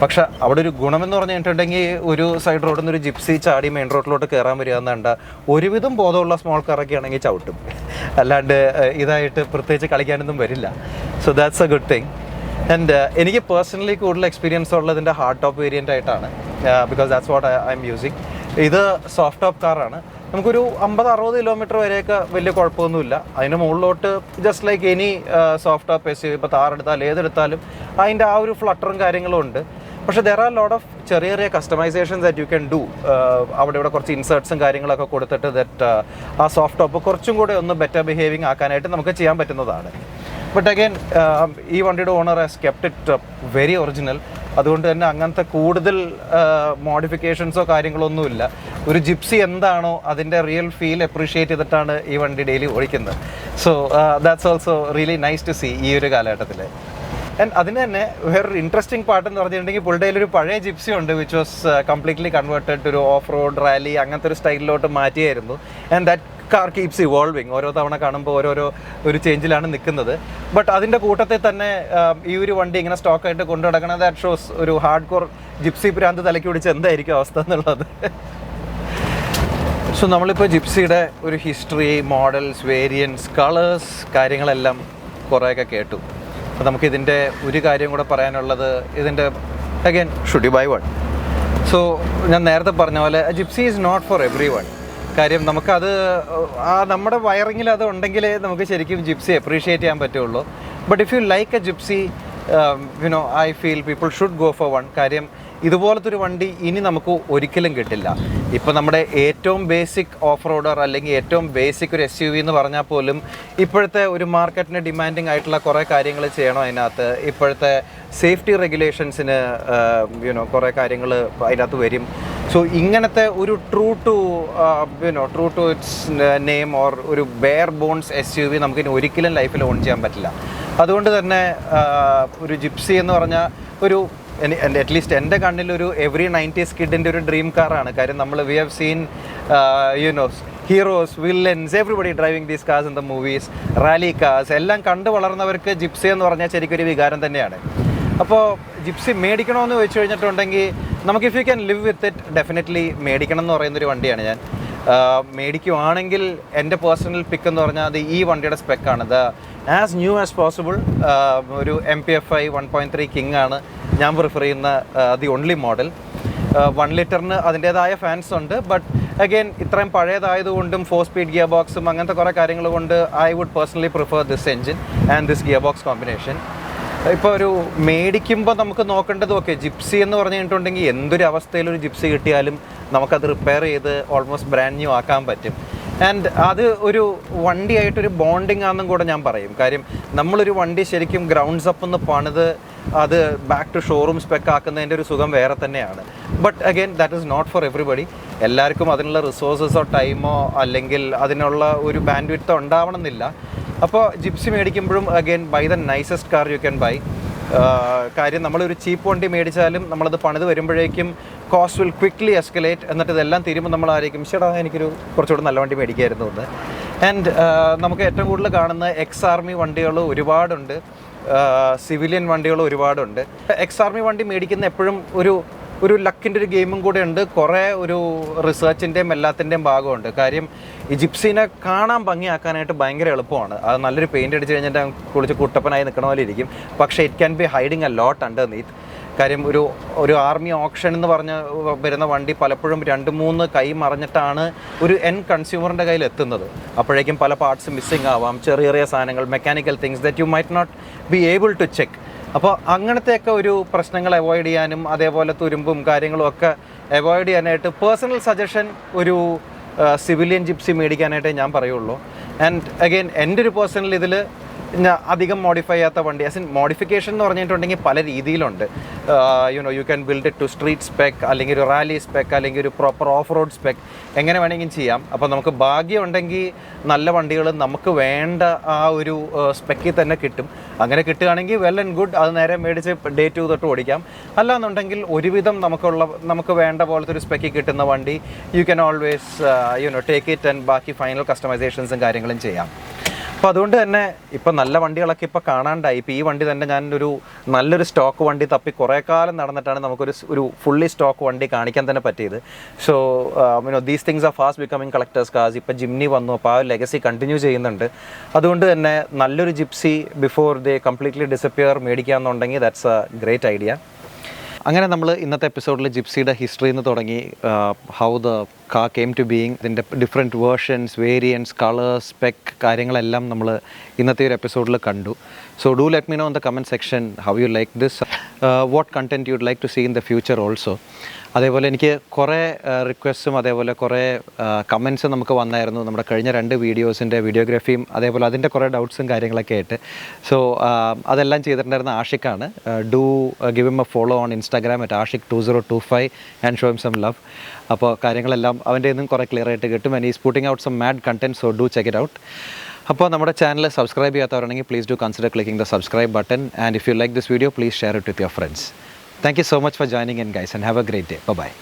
പക്ഷെ അവിടെ ഒരു ഗുണമെന്ന് പറഞ്ഞിട്ടുണ്ടെങ്കിൽ ഒരു സൈഡ് റോഡിൽ നിന്ന് ഒരു ജിപ്സി ചാടി മെയിൻ റോഡിലോട്ട് കയറാൻ വരിക എന്നുണ്ട് ഒരുവിധം ബോധമുള്ള സ്മോൾ കാറൊക്കെ ആണെങ്കിൽ ചവിട്ടും. അല്ലാണ്ട് ഇതായിട്ട് പ്രത്യേകിച്ച് കളിക്കാനൊന്നും വരില്ല. So that's a good thing. And എനിക്ക് പേഴ്സണലി കൂടുതൽ എക്സ്പീരിയൻസ് ഉള്ളതിൻ്റെ ഹാർഡ് ടോപ്പ് വേരിയൻ്റ് ആയിട്ടാണ്, because that's what I'm using. ഇത് സോഫ്റ്റ് ടോപ്പ് കാറാണ്. നമുക്കൊരു 50-60 കിലോമീറ്റർ വരെയൊക്കെ വലിയ കുഴപ്പമൊന്നുമില്ല. അതിന് മുകളിലോട്ട് just like any soft top SUV, ഇപ്പോൾ താർ എടുത്താലും ഏതെടുത്താലും അതിൻ്റെ ആ ഒരു ഫ്ലട്ടറും കാര്യങ്ങളും ഉണ്ട്. പക്ഷേ ദർ ആർ ലോട്ട് ഓഫ് ചെറിയ ചെറിയ customisations that you can do. അവിടെ ഇവിടെ കുറച്ച് ഇൻസേർട്സും കാര്യങ്ങളൊക്കെ കൊടുത്തിട്ട് ദറ്റ് ആ സോഫ്റ്റ് ടോപ്പ് കുറച്ചും കൂടെ ഒന്ന് ബെറ്റർ ബിഹേവിങ് ആക്കാനായിട്ട് നമുക്ക് ചെയ്യാൻ പറ്റുന്നതാണ്. ബട്ട് അഗൈൻ ഈ വണ്ടിയുടെ owner has kept it very original. അതുകൊണ്ട് തന്നെ അങ്ങനത്തെ കൂടുതൽ മോഡിഫിക്കേഷൻസോ കാര്യങ്ങളൊന്നുമില്ല. ഒരു ജിപ്സി എന്താണോ അതിൻ്റെ റിയൽ ഫീൽ അപ്രീഷിയേറ്റ് ചെയ്തിട്ടാണ് ഈ വണ്ടി ഡെയിലി ഓടിക്കുന്നത്. So that's also really nice to see ഈ ഒരു കാലഘട്ടത്തിൽ. ആൻഡ് അതിന് തന്നെ വേറൊരു ഇൻട്രസ്റ്റിംഗ് പാർട്ട് എന്ന് പറഞ്ഞിട്ടുണ്ടെങ്കിൽ പുള്ളിയുടെ ഒരു പഴയ ജിപ്സി ഉണ്ട്, വിച്ച് വാസ് കംപ്ലീറ്റ്ലി കൺവേർട്ടഡ് ഒരു ഓഫ് റോഡ് റാലി അങ്ങനത്തെ ഒരു സ്റ്റൈലിലോട്ട് മാറ്റിയായിരുന്നു. And that car keeps evolving. ഓരോ തവണ കാണുമ്പോൾ ഓരോരോ ഒരു ചേഞ്ചിലാണ് നിൽക്കുന്നത്. ബട്ട് അതിൻ്റെ കൂട്ടത്തിൽ തന്നെ ഈ ഒരു വണ്ടി ഇങ്ങനെ സ്റ്റോക്കായിട്ട് കൊണ്ടു നടക്കണം. ദാറ്റ് ഷോസ് ഒരു ഹാർഡ് കോർ ജിപ്സി ഭ്രാന്ത് തലയ്ക്ക് പിടിച്ച് എന്തായിരിക്കും അവസ്ഥ എന്നുള്ളത്. സോ നമ്മളിപ്പോൾ ജിപ്സിയുടെ ഒരു ഹിസ്റ്ററി, മോഡൽസ്, വേരിയൻസ്, കളേഴ്സ് കാര്യങ്ങളെല്ലാം കുറേയൊക്കെ കേട്ടു. അപ്പോൾ നമുക്കിതിൻ്റെ ഒരു കാര്യം കൂടെ പറയാനുള്ളത്, ഇതിൻ്റെ again should you buy one. So ഞാൻ നേരത്തെ പറഞ്ഞ പോലെ Gypsy is not for everyone. കാര്യം നമുക്കത് നമ്മുടെ വയറിങ്ങിൽ അത് ഉണ്ടെങ്കിലേ നമുക്ക് ശരിക്കും ജിപ്സി അപ്രീഷിയേറ്റ് ചെയ്യാൻ പറ്റുള്ളൂ. But if you like A gypsy, you know I feel people should go for one. കാര്യം ഇതുപോലത്തെ ഒരു വണ്ടി ഇനി നമുക്ക് ഒരിക്കലും കിട്ടില്ല. ഇപ്പോൾ നമ്മുടെ ഏറ്റവും ബേസിക് ഓഫ് റോഡർ അല്ലെങ്കിൽ ഏറ്റവും ബേസിക് ഒരു SUV എന്ന് പറഞ്ഞാൽ പോലും ഇപ്പോഴത്തെ ഒരു മാർക്കറ്റിന് ഡിമാൻഡിങ് ആയിട്ടുള്ള കുറേ കാര്യങ്ങൾ ചെയ്യണം അതിനകത്ത്. ഇപ്പോഴത്തെ സേഫ്റ്റി റെഗുലേഷൻസിന് കുറേ കാര്യങ്ങൾ അതിനകത്ത് വരും. സോ ഇങ്ങനത്തെ ഒരു true to its name or ഒരു ബെയർ ബോൺസ് SUV നമുക്കിനി ഒരിക്കലും ലൈഫിൽ ഓൺ ചെയ്യാൻ പറ്റില്ല. അതുകൊണ്ട് തന്നെ ഒരു ജിപ്സി എന്ന് പറഞ്ഞാൽ ഒരു അറ്റ്ലീസ്റ്റ് എൻ്റെ കണ്ണിലൊരു എവറി 90s കിഡിൻ്റെ ഒരു ഡ്രീം കാറാണ്. കാര്യം we have seen heroes, villains, everybody driving these cars in the movies, rally cars എല്ലാം കണ്ടു വളർന്നവർക്ക് ജിപ്സി എന്ന് പറഞ്ഞാൽ ശരിക്കും ഒരു വികാരം തന്നെയാണ്. അപ്പോൾ ജിപ്സി മേടിക്കണമെന്ന് ചോദിച്ചു കഴിഞ്ഞിട്ടുണ്ടെങ്കിൽ നമുക്ക് if you can live with it definitely മേടിക്കണം എന്ന് പറയുന്നൊരു വണ്ടിയാണ് ഞാൻ. മേടിക്കുവാണെങ്കിൽ എൻ്റെ പേഴ്സണൽ പിക്ക് എന്ന് പറഞ്ഞാൽ അത് ഈ വണ്ടിയുടെ സ്പെക്കാണ്. ആസ് ന്യൂ ആസ് പോസിബിൾ ഒരു MPFI 1.3 കിങ് ആണ് ഞാൻ പ്രിഫർ ചെയ്യുന്ന ദി ഓൺലി മോഡൽ. 1 ലിറ്ററിന് അതിൻ്റേതായ ഫാൻസ് ഉണ്ട്. ബട്ട് അഗെയിൻ ഇത്രയും പഴയതായതുകൊണ്ടും 4 സ്പീഡ് ഗിയർ ബോക്സും അങ്ങനത്തെ കുറേ കാര്യങ്ങൾ കൊണ്ട് I would personally prefer this engine and this gearbox combination. ഇപ്പോൾ ഒരു മേടിക്കുമ്പോൾ നമുക്ക് നോക്കേണ്ടത് ഓക്കെ ജിപ്സി എന്ന് പറഞ്ഞു കഴിഞ്ഞിട്ടുണ്ടെങ്കിൽ എന്തൊരു അവസ്ഥയിലൊരു ജിപ്സി കിട്ടിയാലും നമുക്കത് റിപ്പയർ ചെയ്ത് ഓൾമോസ്റ്റ് ബ്രാൻഡ് ന്യൂ ആക്കാൻ പറ്റും. ആൻഡ് അത് ഒരു വണ്ടിയായിട്ടൊരു ബോണ്ടിങ് ആണെന്നും കൂടെ ഞാൻ പറയും. കാര്യം നമ്മളൊരു വണ്ടി ശരിക്കും ഗ്രൗണ്ട്സ് അപ്പ് എന്ന് പണിത് അത് ബാക്ക് ടു ഷോറൂം സ്പെക്ക് ആക്കുന്നതിൻ്റെ ഒരു സുഖം വേറെ തന്നെയാണ്. But again that is not for everybody. എല്ലാവർക്കും അതിനുള്ള റിസോഴ്സസോ ടൈമോ അല്ലെങ്കിൽ അതിനുള്ള ഒരു ബാൻഡ് വിഡ്ത്തോ ഉണ്ടാവണമെന്നില്ല. അപ്പോൾ ജിപ്സി മേടിക്കുമ്പോഴും again buy the nicest car you can buy. കാര്യം നമ്മളൊരു ചീപ്പ് വണ്ടി മേടിച്ചാലും നമ്മളത് പണിത് വരുമ്പോഴേക്കും കോസ്റ്റ് വിൽ ക്വിക്ക്ലി എസ്കലേറ്റ്. എന്നിട്ട് ഇതെല്ലാം തീരുമ്പോൾ നമ്മളായിരിക്കും ചേട്ടാ എനിക്കൊരു കുറച്ചുകൂടെ നല്ല വണ്ടി മേടിക്കായിരുന്നു എന്ന്. ആൻഡ് നമുക്ക് ഏറ്റവും കൂടുതൽ കാണുന്ന എക്സ് ആർമി വണ്ടികൾ ഒരുപാടുണ്ട്, സിവിലിയൻ വണ്ടികൾ ഒരുപാടുണ്ട്. എക്സ് ആർമി വണ്ടി മേടിക്കുന്ന എപ്പോഴും ഒരു ലക്കിൻ്റെ ഒരു ഗെയിമും കൂടെ ഉണ്ട്. കുറേ ഒരു റിസർച്ചിൻ്റെയും എല്ലാത്തിൻ്റെയും ഭാഗമുണ്ട്. കാര്യം ഈ ജിപ്സിനെ കാണാൻ ഭംഗിയാക്കാനായിട്ട് ഭയങ്കര എളുപ്പമാണ്. അത് നല്ലൊരു പെയിൻ്റ് അടിച്ച് കഴിഞ്ഞിട്ട് കുളിച്ച് കുട്ടപ്പനായി നിൽക്കണ പോലെ ഇരിക്കും. പക്ഷേ it can be hiding a lot underneath. കാര്യം ഒരു ആർമി ഓപ്ഷൻ എന്ന് പറഞ്ഞ് വരുന്ന വണ്ടി പലപ്പോഴും 2-3 കൈ മറിഞ്ഞിട്ടാണ് ഒരു കൺസ്യൂമറിൻ്റെ കയ്യിൽ എത്തുന്നത്. അപ്പോഴേക്കും പല പാർട്സ് മിസ്സിങ് ആവാം, ചെറിയ ചെറിയ സാധനങ്ങൾ, mechanical things that you might not be able to check. അപ്പോൾ അങ്ങനത്തെയൊക്കെ ഒരു പ്രശ്നങ്ങൾ അവോയ്ഡ് ചെയ്യാനും അതേപോലെ തുരുമ്പും കാര്യങ്ങളും ഒക്കെ അവോയ്ഡ് ചെയ്യാനായിട്ട് പേഴ്സണൽ സജഷൻ ഒരു സിവിലിയൻ ജിപ്സി മേടിക്കാനായിട്ടേ ഞാൻ പറയുള്ളൂ. ആൻഡ് അഗെയിൻ എൻ്റെ ഒരു പേഴ്സണൽ ഇതിൽ അധികം മോഡിഫൈ ചെയ്യാത്ത വണ്ടി, ആസ് ഇൻ മോഡിഫിക്കേഷൻ എന്ന് പറഞ്ഞിട്ടുണ്ടെങ്കിൽ പല രീതിയിലുണ്ട്. You can build it to street spec, അല്ലെങ്കിൽ ഒരു റാലി സ്പെക്ക്, അല്ലെങ്കിൽ ഒരു പ്രോപ്പർ ഓഫ് റോഡ് സ്പെക്ക്, എങ്ങനെ വേണമെങ്കിലും ചെയ്യാം. അപ്പോൾ നമുക്ക് ഭാഗ്യം ഉണ്ടെങ്കിൽ നല്ല വണ്ടികൾ നമുക്ക് വേണ്ട ആ ഒരു സ്പെക്കിൽ തന്നെ കിട്ടും. അങ്ങനെ കിട്ടുകയാണെങ്കിൽ വെൽ ആൻഡ് ഗുഡ്, അത് നേരെ മേടിച്ച് ഡേ 2 തൊട്ട് ഓടിക്കാം. അല്ലാന്നുണ്ടെങ്കിൽ ഒരുവിധം നമുക്ക് വേണ്ട പോലത്തെ ഒരു സ്പെക്കിൽ കിട്ടുന്ന വണ്ടി you can always take it and ബാക്കി ഫൈനൽ കസ്റ്റമൈസേഷൻസും കാര്യങ്ങളും ചെയ്യാം. അപ്പോൾ അതുകൊണ്ട് തന്നെ ഇപ്പോൾ നല്ല വണ്ടികളൊക്കെ ഇപ്പോൾ കാണാണ്ടായി. ഇപ്പോൾ ഈ വണ്ടി തന്നെ ഞാനൊരു നല്ലൊരു സ്റ്റോക്ക് വണ്ടി തപ്പി കുറേ കാലം നടന്നിട്ടാണ് നമുക്കൊരു ഫുള്ളി സ്റ്റോക്ക് വണ്ടി കാണിക്കാൻ തന്നെ പറ്റിയത്. So these things are fast becoming collectors cars. ഇപ്പോൾ ജിംനി വന്നു, അപ്പോൾ ആ ലെഗസി കണ്ടിന്യൂ ചെയ്യുന്നുണ്ട്. അതുകൊണ്ട് തന്നെ നല്ലൊരു Gypsy before they completely disappear മേടിക്കുകയെന്നുണ്ടെങ്കിൽ ദാറ്റ്സ് എ ഗ്രേറ്റ് ഐഡിയ. അങ്ങനെ നമ്മൾ ഇന്നത്തെ എപ്പിസോഡിൽ ജിപ്സിയുടെ ഹിസ്റ്ററിയിൽ നിന്ന് തുടങ്ങി how the car came to being, ഇതിൻ്റെ different versions, variants, colours, spec കാര്യങ്ങളെല്ലാം നമ്മൾ ഇന്നത്തെ ഒരു എപ്പിസോഡിൽ കണ്ടു. So do let me know in the comment section how U like this, what content you'd like to see in the future also. അതേപോലെ എനിക്ക് കുറേ റിക്വസ്റ്റും അതേപോലെ കുറേ കമൻസും നമുക്ക് വന്നായിരുന്നു നമ്മുടെ കഴിഞ്ഞ 2 വീഡിയോസിൻ്റെ വീഡിയോഗ്രാഫിയും അതേപോലെ അതിൻ്റെ കുറേ ഡൗട്ട്സും കാര്യങ്ങളൊക്കെ ആയിട്ട്. സോ അതെല്ലാം ചെയ്തിട്ടുണ്ടായിരുന്ന ആഷിഖാണ്. Do give him a follow on Instagram @ashik2025 and show him some love. അപ്പോൾ കാര്യങ്ങളെല്ലാം അവൻ്റെ നിന്നും കുറേ ക്ലിയർ ആയിട്ട് കിട്ടും. And is putting out some mad content, so do check it out. അപ്പോൾ നമ്മുടെ ചാനൽ സബ്സ്ക്രൈബ് ചെയ്യാത്തവരാണെങ്കിൽ please do consider clicking the subscribe button. And if you like this video, please share it with your friends. Thank you so much for joining in, guys, and have a great day. Bye-bye.